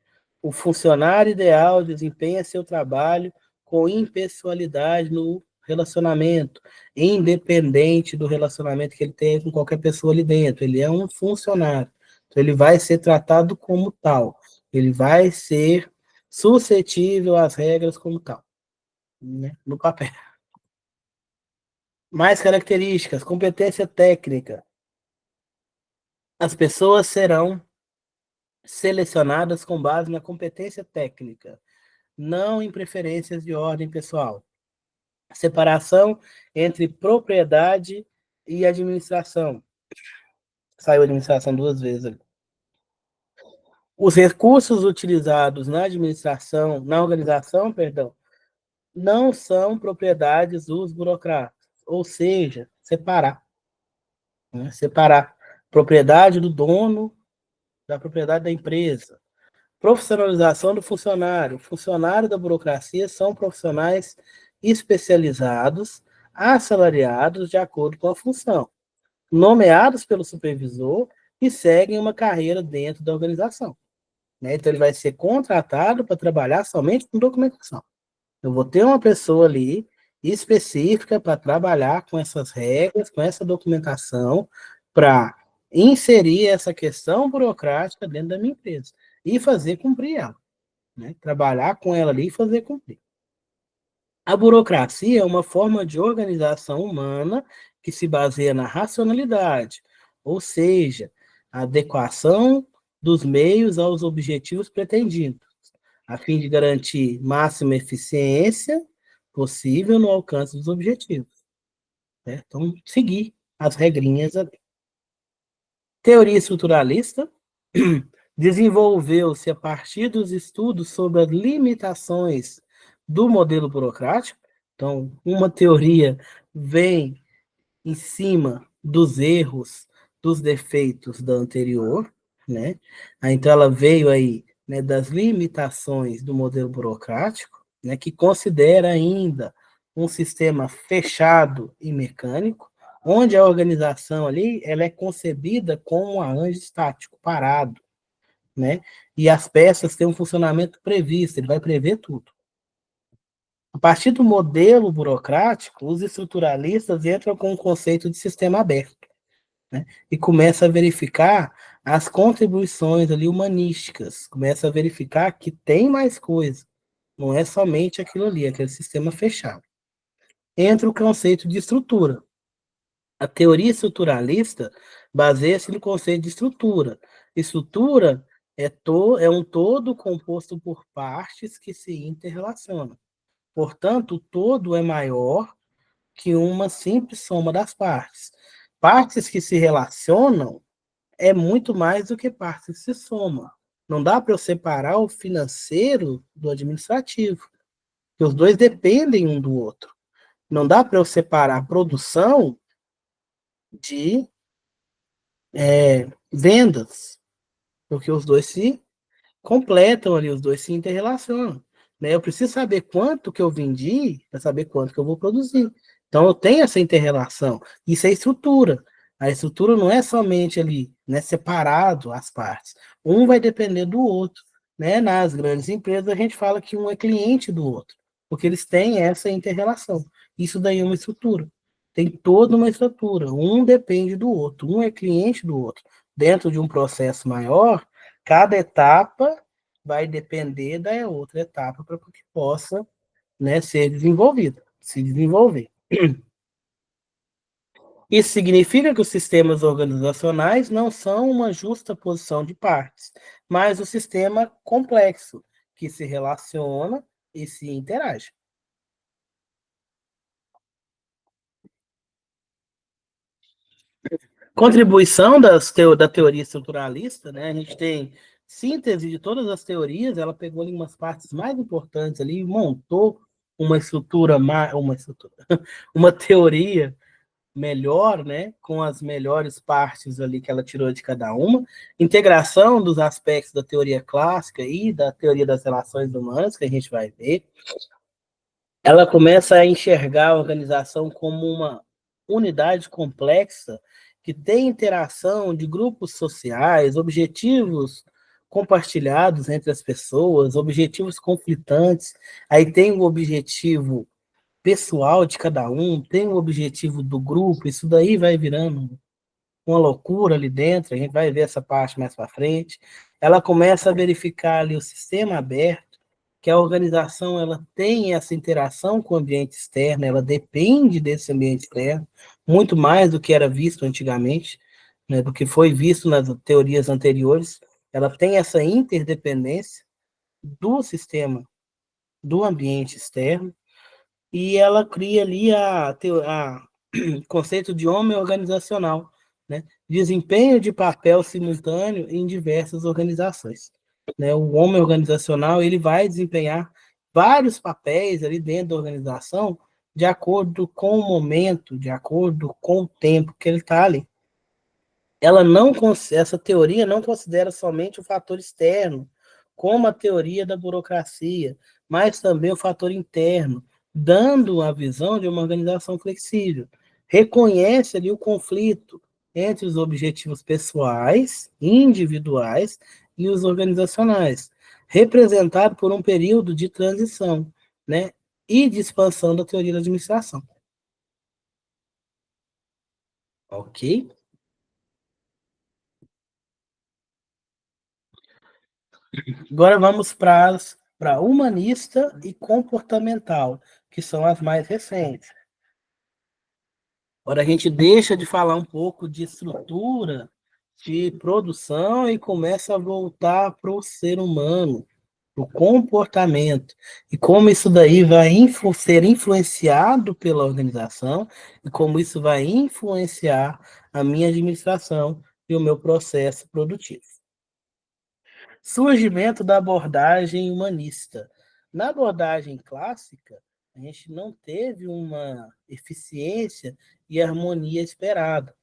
o funcionário ideal desempenha seu trabalho com impessoalidade no relacionamento, independente do relacionamento que ele tenha com qualquer pessoa ali dentro. Ele é um funcionário. Então, ele vai ser tratado como tal. Ele vai ser suscetível às regras como tal, né? No papel. Mais características: competência técnica. As pessoas serão selecionadas com base na competência técnica, não em preferências de ordem pessoal. Separação entre propriedade e administração. Saiu administração 2 vezes ali. Os recursos utilizados na administração, na organização, perdão, não são propriedades dos burocratas. Ou seja, separar. Né? Separar propriedade do dono da propriedade da empresa. Profissionalização do funcionário. Funcionários da burocracia são profissionais especializados, assalariados de acordo com a função, nomeados pelo supervisor e seguem uma carreira dentro da organização, né? Então, ele vai ser contratado para trabalhar somente com documentação. Eu vou ter uma pessoa ali específica para trabalhar com essas regras, com essa documentação, para inserir essa questão burocrática dentro da minha empresa e fazer cumprir ela, né? Trabalhar com ela ali e fazer cumprir. A burocracia é uma forma de organização humana que se baseia na racionalidade, ou seja, a adequação dos meios aos objetivos pretendidos, a fim de garantir máxima eficiência possível no alcance dos objetivos. Né? Então, seguir as regrinhas ali. Teoria estruturalista desenvolveu-se a partir dos estudos sobre as limitações do modelo burocrático. Então, uma teoria vem em cima dos erros, dos defeitos da anterior, né? Então, ela veio aí, né, das limitações do modelo burocrático, né, que considera ainda um sistema fechado e mecânico, onde a organização ali ela é concebida como um arranjo estático, parado, né? E as peças têm um funcionamento previsto, ele vai prever tudo. A partir do modelo burocrático, os estruturalistas entram com o conceito de sistema aberto, né? E começa a verificar as contribuições ali humanísticas, começa a verificar que tem mais coisa, não é somente aquilo ali, aquele sistema fechado. Entra o conceito de estrutura. A teoria estruturalista baseia-se no conceito de estrutura. Estrutura é um todo composto por partes que se interrelacionam. Portanto, o todo é maior que uma simples soma das partes. Partes que se relacionam é muito mais do que partes que se somam. Não dá para eu separar o financeiro do administrativo, porque os dois dependem um do outro. Não dá para eu separar a produção de vendas, porque os dois se completam ali, os dois se interrelacionam. Né? Eu preciso saber quanto que eu vendi para saber quanto que eu vou produzir. Então, eu tenho essa interrelação. Isso é estrutura. A estrutura não é somente ali, né, separado as partes. Um vai depender do outro. Né? Nas grandes empresas, a gente fala que um é cliente do outro, porque eles têm essa interrelação. Isso daí é uma estrutura. Tem toda uma estrutura. Um depende do outro, um é cliente do outro. Dentro de um processo maior, cada etapa vai depender da outra etapa para que possa, né, ser desenvolvida, se desenvolver. Isso significa que os sistemas organizacionais não são uma justa posição de partes, mas um sistema complexo que se relaciona e se interage. Contribuição da teoria estruturalista, né? A gente tem síntese de todas as teorias, ela pegou ali umas partes mais importantes ali e montou uma estrutura, uma teoria melhor, né, com as melhores partes ali que ela tirou de cada uma, integração dos aspectos da teoria clássica e da teoria das relações humanas, que a gente vai ver, ela começa a enxergar a organização como uma unidade complexa que tem interação de grupos sociais, objetivos compartilhados entre as pessoas, objetivos conflitantes. Aí tem o objetivo pessoal de cada um, tem o objetivo do grupo, isso daí vai virando uma loucura ali dentro, a gente vai ver essa parte mais para frente. Ela começa a verificar ali o sistema aberto, que a organização ela tem essa interação com o ambiente externo, ela depende desse ambiente externo, muito mais do que era visto antigamente, né, do que foi visto nas teorias anteriores. Ela tem essa interdependência do sistema, do ambiente externo, e ela cria ali a conceito de homem organizacional, né? Desempenho de papel simultâneo em diversas organizações. Né? O homem organizacional ele vai desempenhar vários papéis ali dentro da organização de acordo com o momento, de acordo com o tempo que ele está ali. Essa teoria não considera somente o fator externo, como a teoria da burocracia, mas também o fator interno, dando a visão de uma organização flexível. Reconhece ali o conflito entre os objetivos pessoais, individuais e os organizacionais, representado por um período de transição, né, e de expansão da teoria da administração. Ok? Agora vamos para humanista e comportamental, que são as mais recentes. Agora a gente deixa de falar um pouco de estrutura, de produção e começa a voltar para o ser humano, para o comportamento, e como isso daí vai ser influenciado pela organização e como isso vai influenciar a minha administração e o meu processo produtivo. Surgimento da abordagem humanista. Na abordagem clássica, a gente não teve uma eficiência e harmonia esperada.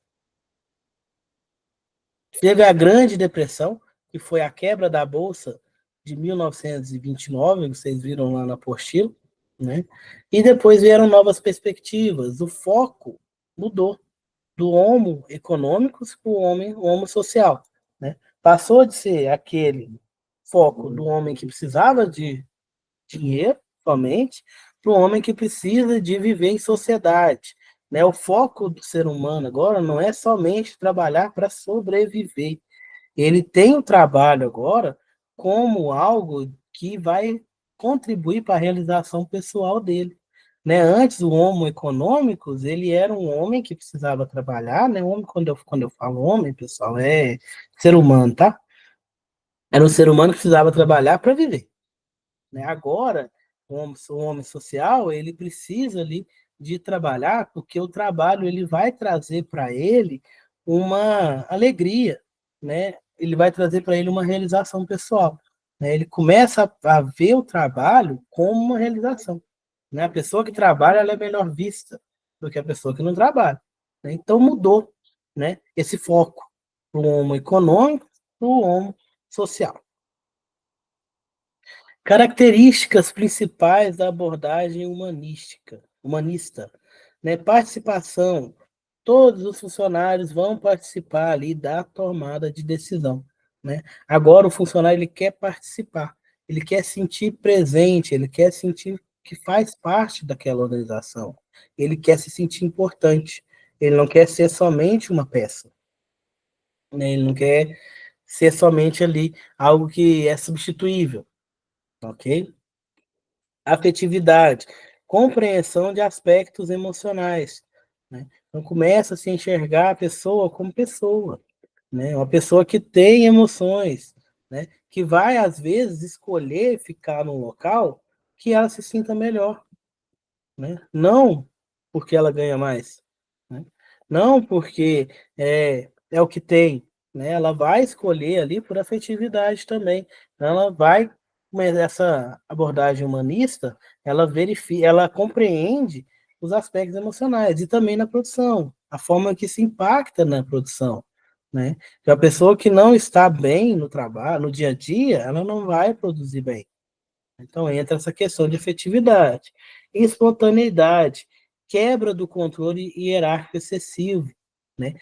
Teve a Grande Depressão, que foi a quebra da Bolsa de 1929, vocês viram lá na apostila, né? E depois vieram novas perspectivas. O foco mudou do homo econômicos para o homo social, né? Passou de ser aquele foco do homem que precisava de dinheiro somente para o homem que precisa de viver em sociedade, né? O foco do ser humano agora não é somente trabalhar para sobreviver. Ele tem o trabalho agora como algo que vai contribuir para a realização pessoal dele. Né? Antes, o homo econômicos, ele era um homem que precisava trabalhar, né? Homem, quando eu falo homem, pessoal, é ser humano, tá? Era um ser humano que precisava trabalhar para viver. Né? Agora, o homem social, ele precisa ali de trabalhar, porque o trabalho ele vai trazer para ele uma alegria, né, ele vai trazer para ele uma realização pessoal. Né? Ele começa a ver o trabalho como uma realização. Né? A pessoa que trabalha ela é melhor vista do que a pessoa que não trabalha. Né? Então mudou, né, esse foco para o homo econômico para o homo social. Características principais da abordagem humanista, né? Participação. Todos os funcionários vão participar ali da tomada de decisão, né? Agora o funcionário ele quer participar, ele quer sentir presente, ele quer sentir que faz parte daquela organização, ele quer se sentir importante, ele não quer ser somente uma peça, né? Ele não quer ser somente ali algo que é substituível, ok? Afetividade, compreensão de aspectos emocionais, né? Então começa a se enxergar a pessoa como pessoa, né? Uma pessoa que tem emoções, né? Que vai às vezes escolher ficar num local que ela se sinta melhor, né? Não porque ela ganha mais, né? Não porque é o que tem, né? Ela vai escolher ali por afetividade também. Então, ela vai, mas essa abordagem humanista, ela verifica, ela compreende os aspectos emocionais e também na produção, a forma que se impacta na produção, né? Então, a pessoa que não está bem no trabalho, no dia a dia, ela não vai produzir bem. Então entra essa questão de efetividade, espontaneidade, quebra do controle hierárquico excessivo, né?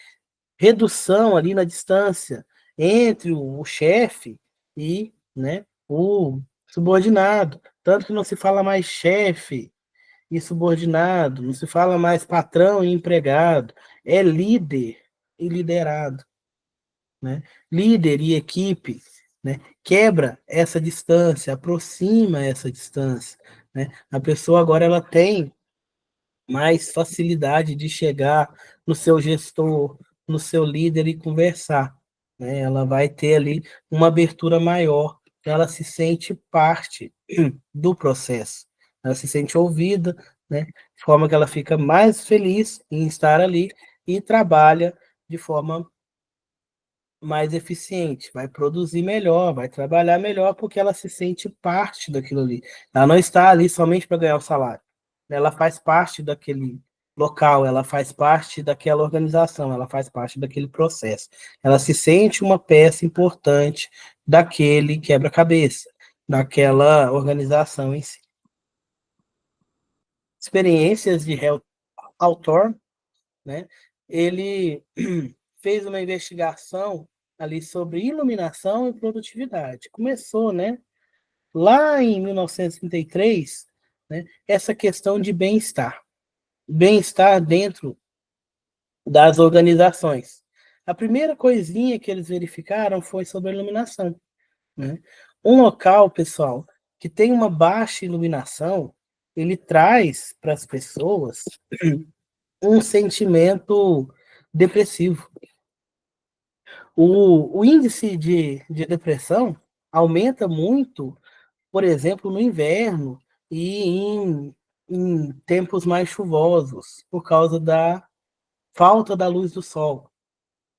Redução ali na distância entre o chefe e, né, o subordinado. Tanto que não se fala mais chefe e subordinado, não se fala mais patrão e empregado, é líder e liderado, né? Líder e equipe, né? Quebra essa distância, aproxima essa distância, né? A pessoa agora ela tem mais facilidade de chegar no seu gestor, no seu líder e conversar, né? Ela vai ter ali uma abertura maior, ela se sente parte do processo, ela se sente ouvida, né? De forma que ela fica mais feliz em estar ali e trabalha de forma mais eficiente, vai produzir melhor, vai trabalhar melhor porque ela se sente parte daquilo ali. Ela não está ali somente para ganhar o salário. Ela faz parte daquele local, ela faz parte daquela organização, ela faz parte daquele processo. Ela se sente uma peça importante daquele quebra-cabeça, daquela organização em si. Experiências de autor, né? Ele fez uma investigação ali sobre iluminação e produtividade. Começou, né, lá em 1933, né, essa questão de bem-estar. Bem-estar dentro das organizações. A primeira coisinha que eles verificaram foi sobre a iluminação. Né? Um local, pessoal, que tem uma baixa iluminação, ele traz para as pessoas um sentimento depressivo. O índice de depressão aumenta muito, por exemplo, no inverno e em tempos mais chuvosos, por causa da falta da luz do sol.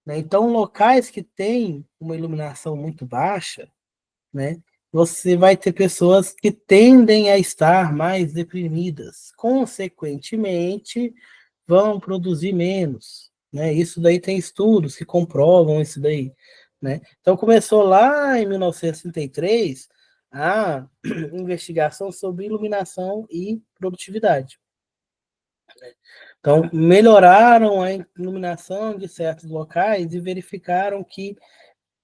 Né? Então, locais que têm uma iluminação muito baixa, né, você vai ter pessoas que tendem a estar mais deprimidas. Consequentemente, vão produzir menos, né? Isso daí tem estudos que comprovam isso daí, né? Então começou lá em 1963 a investigação sobre iluminação e produtividade. Então melhoraram a iluminação de certos locais e verificaram que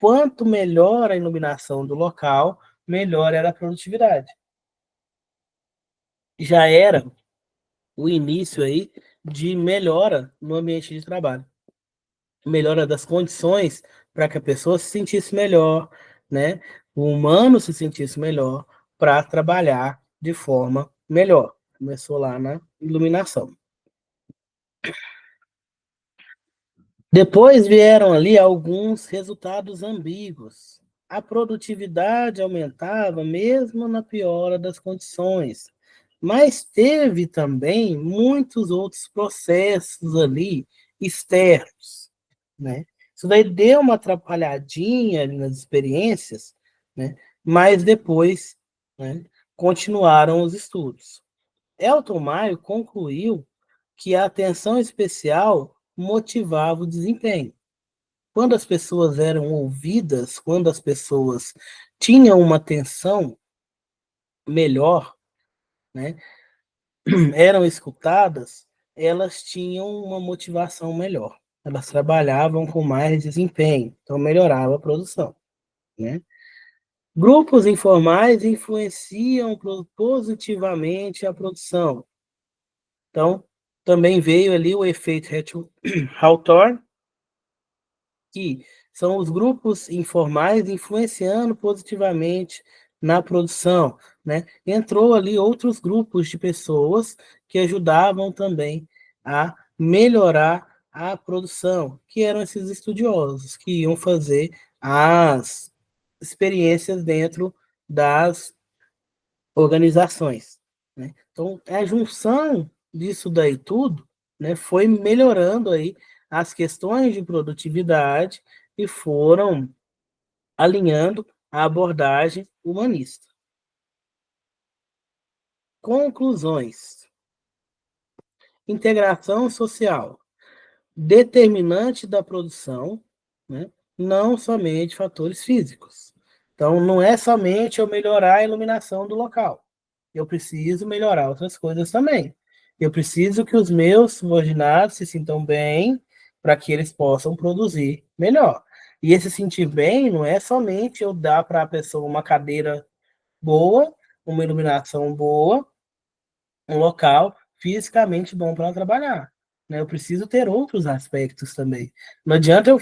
quanto melhor a iluminação do local, melhor era a produtividade. Já era o início aí de melhora no ambiente de trabalho. Melhora das condições para que a pessoa se sentisse melhor, né? O humano se sentisse melhor para trabalhar de forma melhor. Começou lá na iluminação. Depois vieram ali alguns resultados ambíguos. A produtividade aumentava mesmo na piora das condições, mas teve também muitos outros processos ali externos, né? Isso daí deu uma atrapalhadinha ali nas experiências, né? Mas depois, né, continuaram os estudos. Elton Maio concluiu que a atenção especial motivava o desempenho. Quando as pessoas eram ouvidas, quando as pessoas tinham uma atenção melhor, né, eram escutadas, elas tinham uma motivação melhor. Elas trabalhavam com mais desempenho, então melhorava a produção, né? Grupos informais influenciam positivamente a produção. Então, também veio ali o efeito Hawthorne, que são os grupos informais influenciando positivamente na produção, né? Entrou ali outros grupos de pessoas que ajudavam também a melhorar a produção, que eram esses estudiosos que iam fazer as experiências dentro das organizações, né? Então, a junção disso daí tudo, né, foi melhorando aí as questões de produtividade e foram alinhando a abordagem humanista. Conclusões. Integração social, determinante da produção, né, não somente fatores físicos. Então, não é somente eu melhorar a iluminação do local. Eu preciso melhorar outras coisas também. Eu preciso que os meus subordinados se sintam bem para que eles possam produzir melhor. E esse sentir bem não é somente eu dar para a pessoa uma cadeira boa, uma iluminação boa, um local fisicamente bom para trabalhar. Né? Eu preciso ter outros aspectos também. Não adianta eu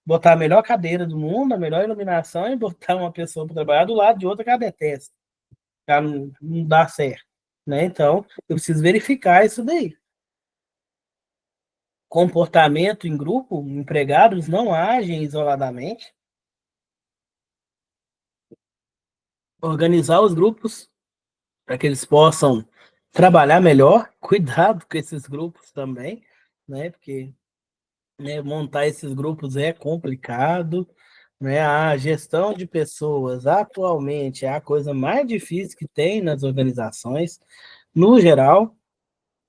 botar a melhor cadeira do mundo, a melhor iluminação e botar uma pessoa para trabalhar do lado de outra que ela detesta. Não dá certo. Né? Então, eu preciso verificar isso daí. Comportamento em grupo, empregados não agem isoladamente. Organizar os grupos para que eles possam trabalhar melhor. Cuidado com esses grupos também, né? Porque, né, montar esses grupos é complicado. Né? A gestão de pessoas atualmente é a coisa mais difícil que tem nas organizações. No geral,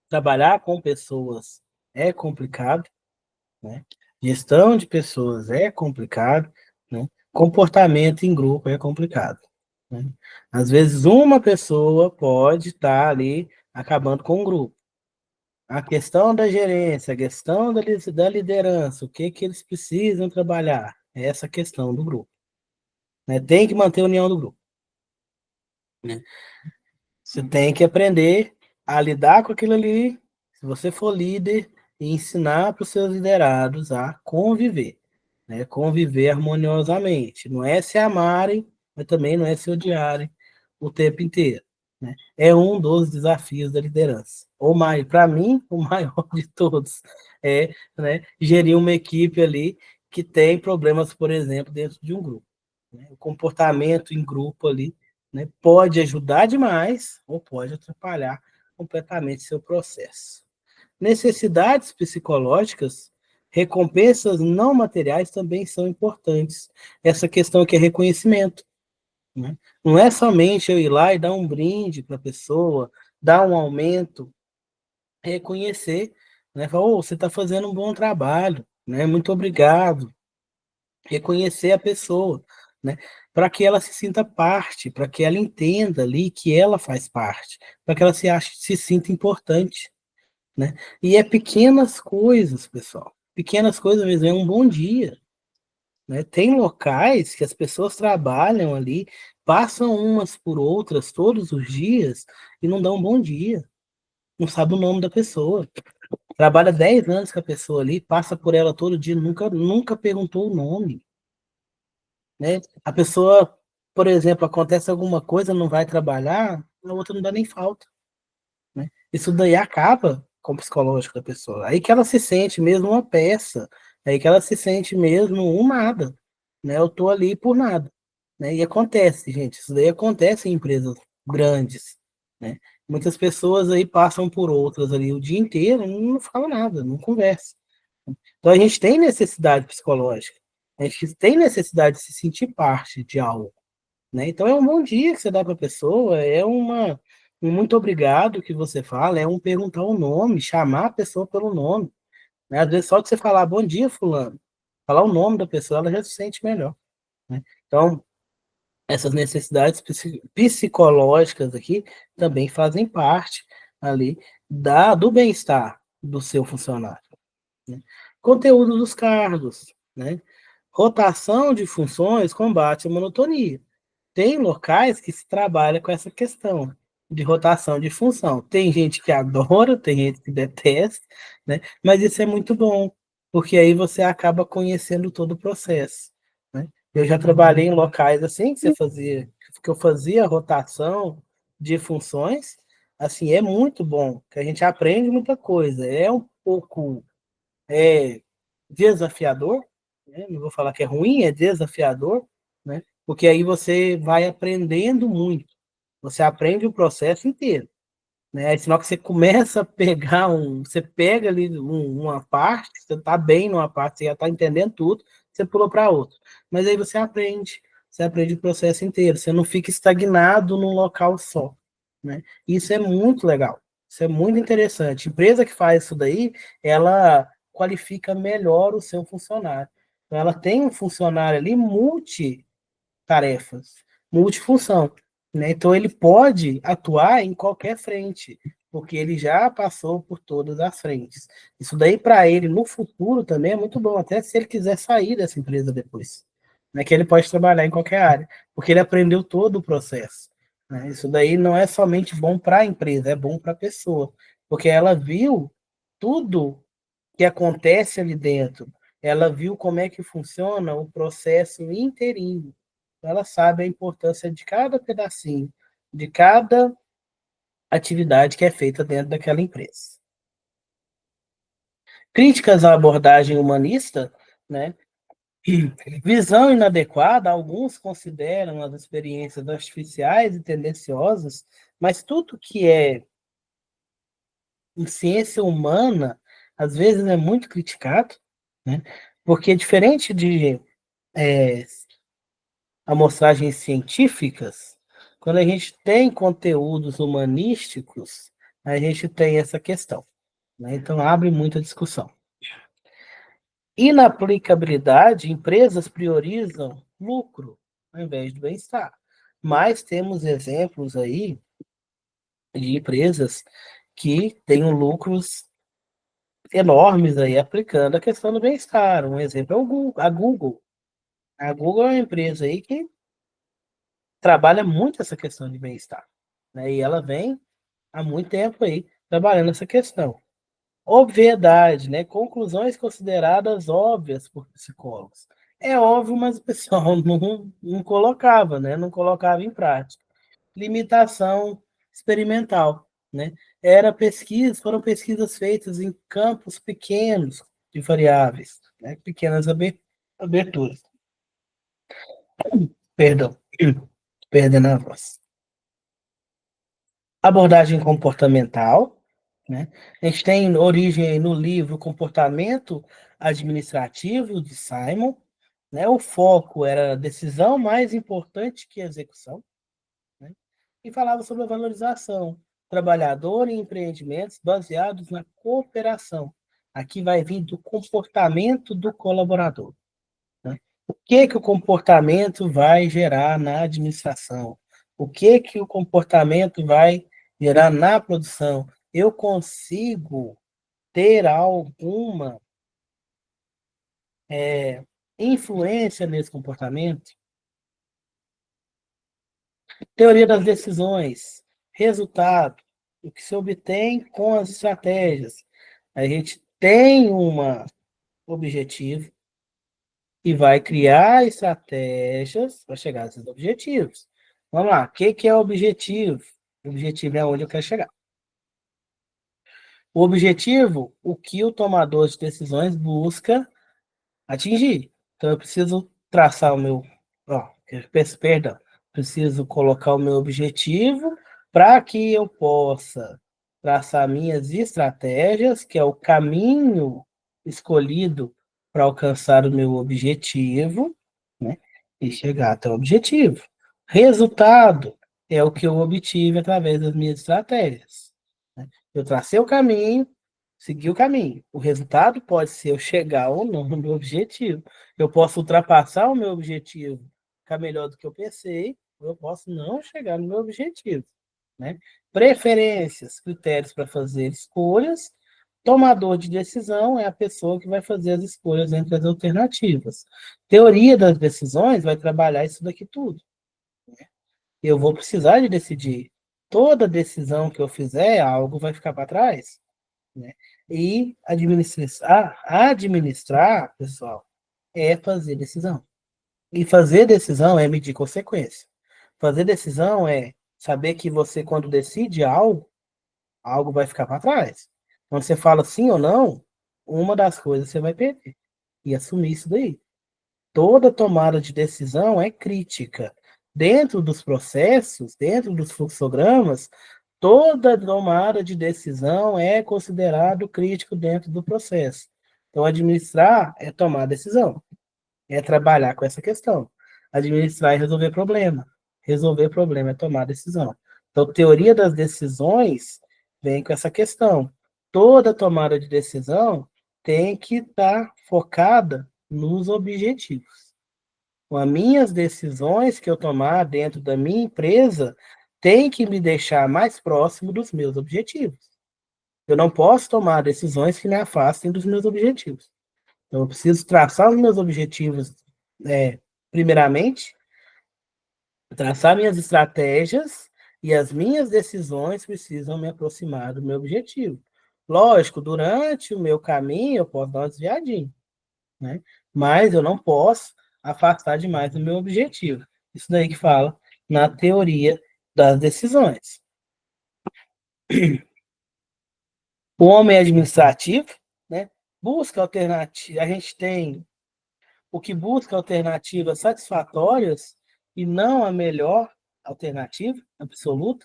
trabalhar com pessoas é complicado, né? Gestão de pessoas é complicado, né? Comportamento em grupo é complicado, né? Às vezes uma pessoa pode estar ali acabando com o grupo. A questão da gerência, a questão da liderança, o que que eles precisam trabalhar, é essa questão do grupo, né? Tem que manter a união do grupo, né? Você tem que aprender a lidar com aquilo ali, se você for líder, e ensinar para os seus liderados a conviver, né? Conviver harmoniosamente. Não é se amarem, mas também não é se odiarem o tempo inteiro, né? É um dos desafios da liderança. Ou mais, para mim, o maior de todos é, né, gerir uma equipe ali que tem problemas, por exemplo, dentro de um grupo, né? O comportamento em grupo ali, né, pode ajudar demais ou pode atrapalhar completamente seu processo. Necessidades psicológicas, recompensas não materiais também são importantes. Essa questão aqui é reconhecimento, né? Não é somente eu ir lá e dar um brinde para a pessoa, dar um aumento, reconhecer, né? Falar, oh, você está fazendo um bom trabalho, né? Muito obrigado. Reconhecer a pessoa, né? Para que ela se sinta parte, para que ela entenda ali que ela faz parte, para que ela se sinta importante, né? E é pequenas coisas, pessoal. Pequenas coisas mesmo, é um bom dia, né? Tem locais que as pessoas trabalham ali, passam umas por outras todos os dias e não dão um bom dia. Não sabe o nome da pessoa. Trabalha 10 anos com a pessoa ali, passa por ela todo dia, nunca perguntou o nome, né? A pessoa, por exemplo, acontece alguma coisa, não vai trabalhar, a outra não dá nem falta, né? Isso daí acaba com o psicológico da pessoa. Aí que ela se sente mesmo uma peça, aí que ela se sente mesmo um nada, né? Eu tô ali por nada, né? E acontece, gente, isso daí acontece em empresas grandes, né? Muitas pessoas aí passam por outras ali o dia inteiro, não falam nada, não conversa. Então, a gente tem necessidade psicológica, a gente tem necessidade de se sentir parte de algo, né? Então, é um bom dia que você dá para a pessoa, um muito obrigado que você fala, é um perguntar o nome, chamar a pessoa pelo nome, né? Às vezes, só de você falar bom dia, fulano, falar o nome da pessoa, ela já se sente melhor, né? Então, essas necessidades psicológicas aqui também fazem parte ali do bem-estar do seu funcionário, né? Conteúdo dos cargos, né? Rotação de funções combate a monotonia. Tem locais que se trabalha com essa questão de rotação de função. Tem gente que adora, tem gente que detesta, né? Mas isso é muito bom, porque aí você acaba conhecendo todo o processo, né? Eu já trabalhei em locais assim que eu fazia rotação de funções, assim, é muito bom, que a gente aprende muita coisa. É um pouco desafiador, né? Não vou falar que é ruim, é desafiador, né? Porque aí você vai aprendendo muito, você aprende o processo inteiro, né? Aí, senão que você começa a pegar você pega ali uma parte, você está bem numa parte, você já está entendendo tudo, você pula para outra. Mas aí você aprende o processo inteiro, você não fica estagnado num local só, né? Isso é muito legal, isso é muito interessante. Empresa que faz isso daí, ela qualifica melhor o seu funcionário. Então, ela tem um funcionário ali tarefas, multifunção, né? Então ele pode atuar em qualquer frente, porque ele já passou por todas as frentes. Isso daí para ele no futuro também é muito bom, até se ele quiser sair dessa empresa depois, né? Que ele pode trabalhar em qualquer área, porque ele aprendeu todo o processo, né? Isso daí não é somente bom para a empresa, é bom para a pessoa, porque ela viu tudo que acontece ali dentro. Ela viu como é que funciona o processo inteirinho. Ela sabe a importância de cada pedacinho, de cada atividade que é feita dentro daquela empresa. Críticas à abordagem humanista, né? Visão inadequada, alguns consideram as experiências artificiais e tendenciosas, mas tudo que é em ciência humana, às vezes é muito criticado, né? Porque diferente de é, amostragens científicas, quando a gente tem conteúdos humanísticos, a gente tem essa questão, né? Então abre muita discussão. Inaplicabilidade, empresas priorizam lucro ao invés do bem-estar. Mas temos exemplos aí de empresas que têm lucros enormes aí aplicando a questão do bem-estar. Um exemplo é a Google. A Google é uma empresa aí que trabalha muito essa questão de bem-estar, né? E ela vem há muito tempo aí trabalhando essa questão. Obviedade, né? Conclusões consideradas óbvias por psicólogos. É óbvio, mas o pessoal não colocava, né? Não colocava em prática. Limitação experimental, né? Foram pesquisas feitas em campos pequenos de variáveis, né? Pequenas aberturas. Perdão, perdendo a voz. Abordagem comportamental, né? A gente tem origem no livro Comportamento Administrativo de Simon, né? O foco era a decisão mais importante que a execução, né? E falava sobre a valorização, trabalhador e empreendimentos baseados na cooperação. Aqui vai vir do comportamento do colaborador, né? O que o comportamento vai gerar na administração? O que o comportamento vai gerar na produção? Eu consigo ter alguma influência nesse comportamento? Teoria das decisões, resultado, o que se obtém com as estratégias. A gente tem um objetivo e vai criar estratégias para chegar a esses objetivos. Vamos lá, o que é o objetivo? O objetivo é onde eu quero chegar. O objetivo, o que o tomador de decisões busca atingir. Então, eu preciso traçar o meu. Ó, perdão. Preciso colocar o meu objetivo para que eu possa traçar minhas estratégias, que é o caminho escolhido para alcançar o meu objetivo, né? E chegar até o objetivo. Resultado é o que eu obtive através das minhas estratégias, né? Eu tracei o caminho, segui o caminho. O resultado pode ser eu chegar ou não no meu objetivo. Eu posso ultrapassar o meu objetivo, ficar melhor do que eu pensei, ou eu posso não chegar no meu objetivo, né? Preferências, critérios para fazer escolhas. Tomador de decisão é a pessoa que vai fazer as escolhas entre as alternativas. Teoria das decisões vai trabalhar isso daqui tudo. Eu vou precisar de decidir. Toda decisão que eu fizer, algo vai ficar para trás, né? E administrar, pessoal, é fazer decisão. E fazer decisão é medir consequência. Fazer decisão é saber que você, quando decide algo, algo vai ficar para trás. Quando você fala sim ou não, uma das coisas você vai perder. E assumir isso daí. Toda tomada de decisão é crítica. Dentro dos processos, dentro dos fluxogramas, toda tomada de decisão é considerado crítico dentro do processo. Então, administrar é tomar decisão, é trabalhar com essa questão. Administrar é resolver problema. Resolver problema é tomar decisão. Então, teoria das decisões vem com essa questão. Toda tomada de decisão tem que estar focada nos objetivos. As minhas decisões que eu tomar dentro da minha empresa tem que me deixar mais próximo dos meus objetivos. Eu não posso tomar decisões que me afastem dos meus objetivos. Então, eu preciso traçar os meus objetivos, primeiramente, traçar minhas estratégias e as minhas decisões precisam me aproximar do meu objetivo. Lógico, durante o meu caminho eu posso dar uma desviadinha, né? Mas eu não posso afastar demais do meu objetivo. Isso daí que fala na teoria das decisões. O homem administrativo, né, busca alternativa. A gente tem o que busca alternativas satisfatórias e não a melhor alternativa absoluta,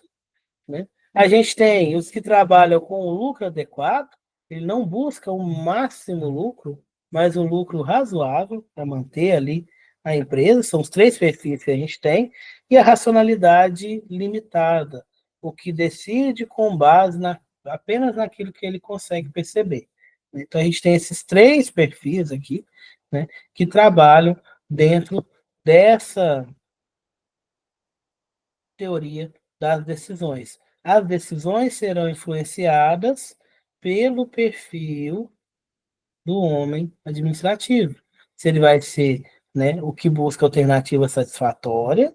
né? A gente tem os que trabalham com o lucro adequado, ele não busca o máximo lucro, mas um lucro razoável para manter ali a empresa, são os três perfis que a gente tem, e a racionalidade limitada, o que decide com base apenas naquilo que ele consegue perceber. Então a gente tem esses três perfis aqui, né, que trabalham dentro dessa teoria das decisões. As decisões serão influenciadas pelo perfil do homem administrativo. Se ele vai ser, né, o que busca alternativa satisfatória,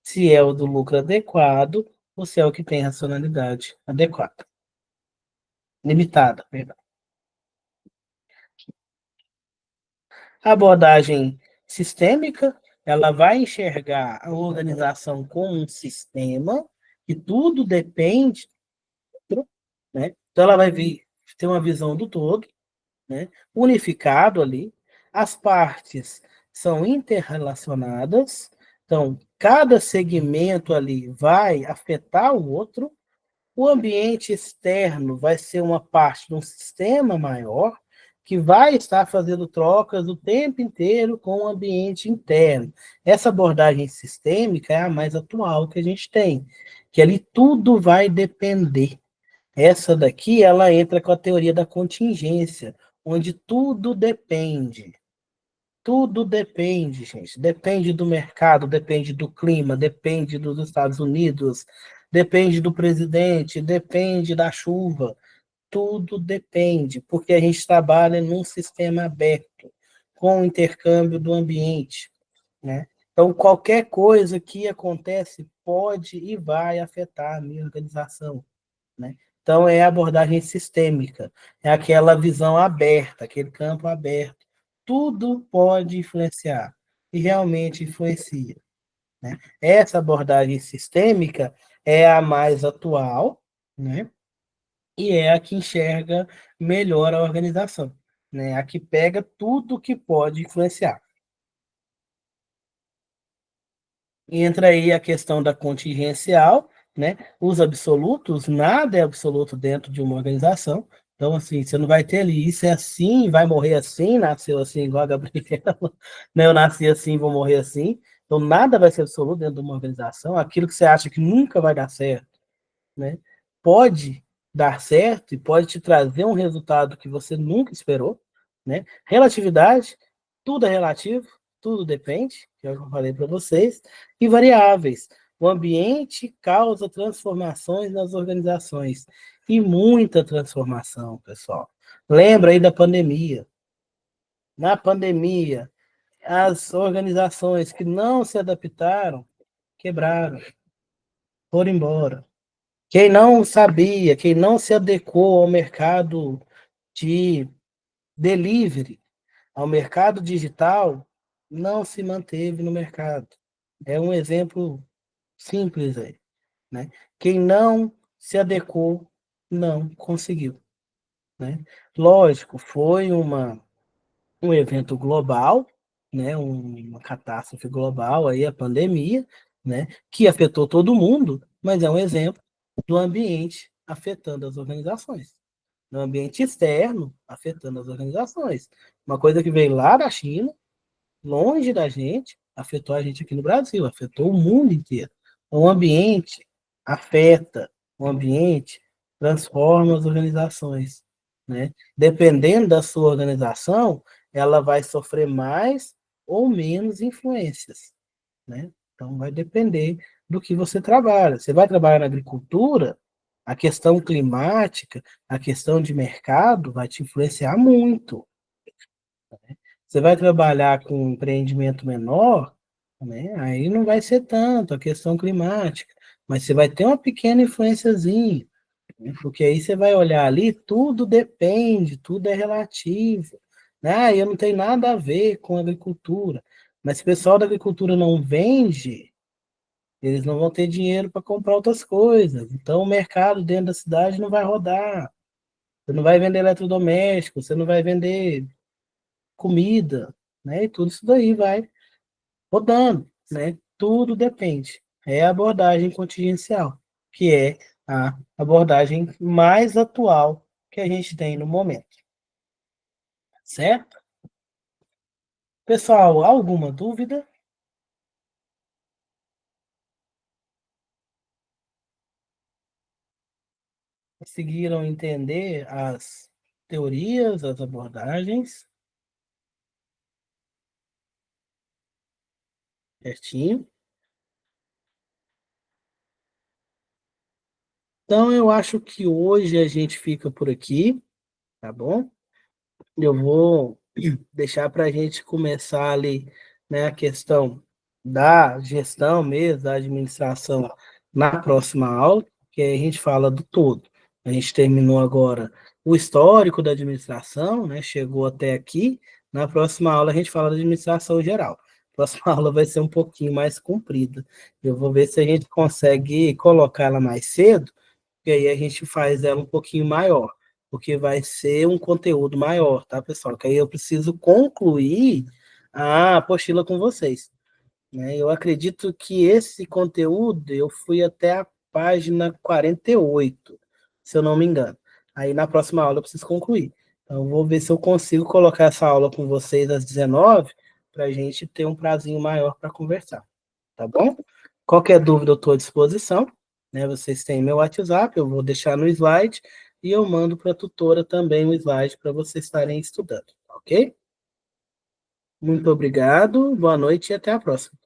se é o do lucro adequado, ou se é o que tem racionalidade adequada. Limitada, perdão. A abordagem sistêmica, ela vai enxergar a organização como um sistema, que tudo depende, né? Então ela vai ter uma visão do todo, né? Unificado ali. As partes são interrelacionadas, então cada segmento ali vai afetar o outro. O ambiente externo vai ser uma parte de um sistema maior que vai estar fazendo trocas o tempo inteiro com o ambiente interno. Essa abordagem sistêmica é a mais atual que a gente tem, que ali tudo vai depender. Essa daqui, ela entra com a teoria da contingência, onde tudo depende. Tudo depende, gente. Depende do mercado, depende do clima, depende dos Estados Unidos, depende do presidente, depende da chuva. Tudo depende, porque a gente trabalha num sistema aberto, com o intercâmbio do ambiente, né? Então, qualquer coisa que acontece pode e vai afetar a minha organização, né? Então, é a abordagem sistêmica, é aquela visão aberta, aquele campo aberto. Tudo pode influenciar, e realmente influencia, né? Essa abordagem sistêmica é a mais atual, né? E é a que enxerga melhor a organização, né? A que pega tudo que pode influenciar. Entra aí a questão da contingencial, né? Os absolutos, nada é absoluto dentro de uma organização. Então, assim, você não vai ter ali, isso é assim, vai morrer assim, nasceu assim, igual a Gabriela, né? Eu nasci assim, vou morrer assim. Então, nada vai ser absoluto dentro de uma organização. Aquilo que você acha que nunca vai dar certo, né? Pode dar certo e pode te trazer um resultado que você nunca esperou, né? Relatividade, tudo é relativo, tudo depende, que é o que eu falei para vocês, e variáveis. O ambiente causa transformações nas organizações e muita transformação, pessoal. Lembra aí da pandemia. Na pandemia, as organizações que não se adaptaram quebraram, foram embora. Quem não sabia, quem não se adequou ao mercado de delivery, ao mercado digital, não se manteve no mercado. É um exemplo simples aí, né? Quem não se adequou, não conseguiu, né? Lógico, foi um evento global, né? Uma catástrofe global aí, a pandemia, né? Que afetou todo mundo, mas é um exemplo do ambiente afetando as organizações. No ambiente externo, afetando as organizações. Uma coisa que veio lá da China, longe da gente, afetou a gente aqui no Brasil, afetou o mundo inteiro. O ambiente afeta, o ambiente transforma as organizações, né? Dependendo da sua organização, ela vai sofrer mais ou menos influências, né? Então vai depender do que você trabalha. Você vai trabalhar na agricultura, a questão climática, a questão de mercado vai te influenciar muito. Você vai trabalhar com um empreendimento menor, né? Aí não vai ser tanto a questão climática, mas você vai ter uma pequena influenciazinha, né? Porque aí você vai olhar ali, tudo depende, tudo é relativo. Né? Ah, eu não tenho nada a ver com agricultura. Mas se o pessoal da agricultura não vende, eles não vão ter dinheiro para comprar outras coisas. Então o mercado dentro da cidade não vai rodar. Você não vai vender eletrodoméstico, você não vai vender comida, né? E tudo isso daí vai rodando, né? Tudo depende. É a abordagem contingencial, que é a abordagem mais atual que a gente tem no momento, certo? Pessoal, alguma dúvida? Conseguiram entender as teorias, as abordagens, certinho? Então, eu acho que hoje a gente fica por aqui, tá bom? Eu vou deixar para a gente começar ali, né, a questão da gestão mesmo, da administração na próxima aula, que aí a gente fala do todo. A gente terminou agora o histórico da administração, né, chegou até aqui. Na próxima aula a gente fala da administração geral. A próxima aula vai ser um pouquinho mais comprida. Eu vou ver se a gente consegue colocar ela mais cedo, e aí a gente faz ela um pouquinho maior, porque vai ser um conteúdo maior, tá, pessoal? Que aí eu preciso concluir a apostila com vocês, né? Eu acredito que esse conteúdo eu fui até a página 48, se eu não me engano. Aí na próxima aula eu preciso concluir. Então eu vou ver se eu consigo colocar essa aula com vocês às 19 para a gente ter um prazinho maior para conversar, tá bom? Qualquer dúvida eu estou à disposição, né? Vocês têm meu WhatsApp, eu vou deixar no slide e eu mando para a tutora também o slide para vocês estarem estudando, ok? Muito obrigado, boa noite e até a próxima.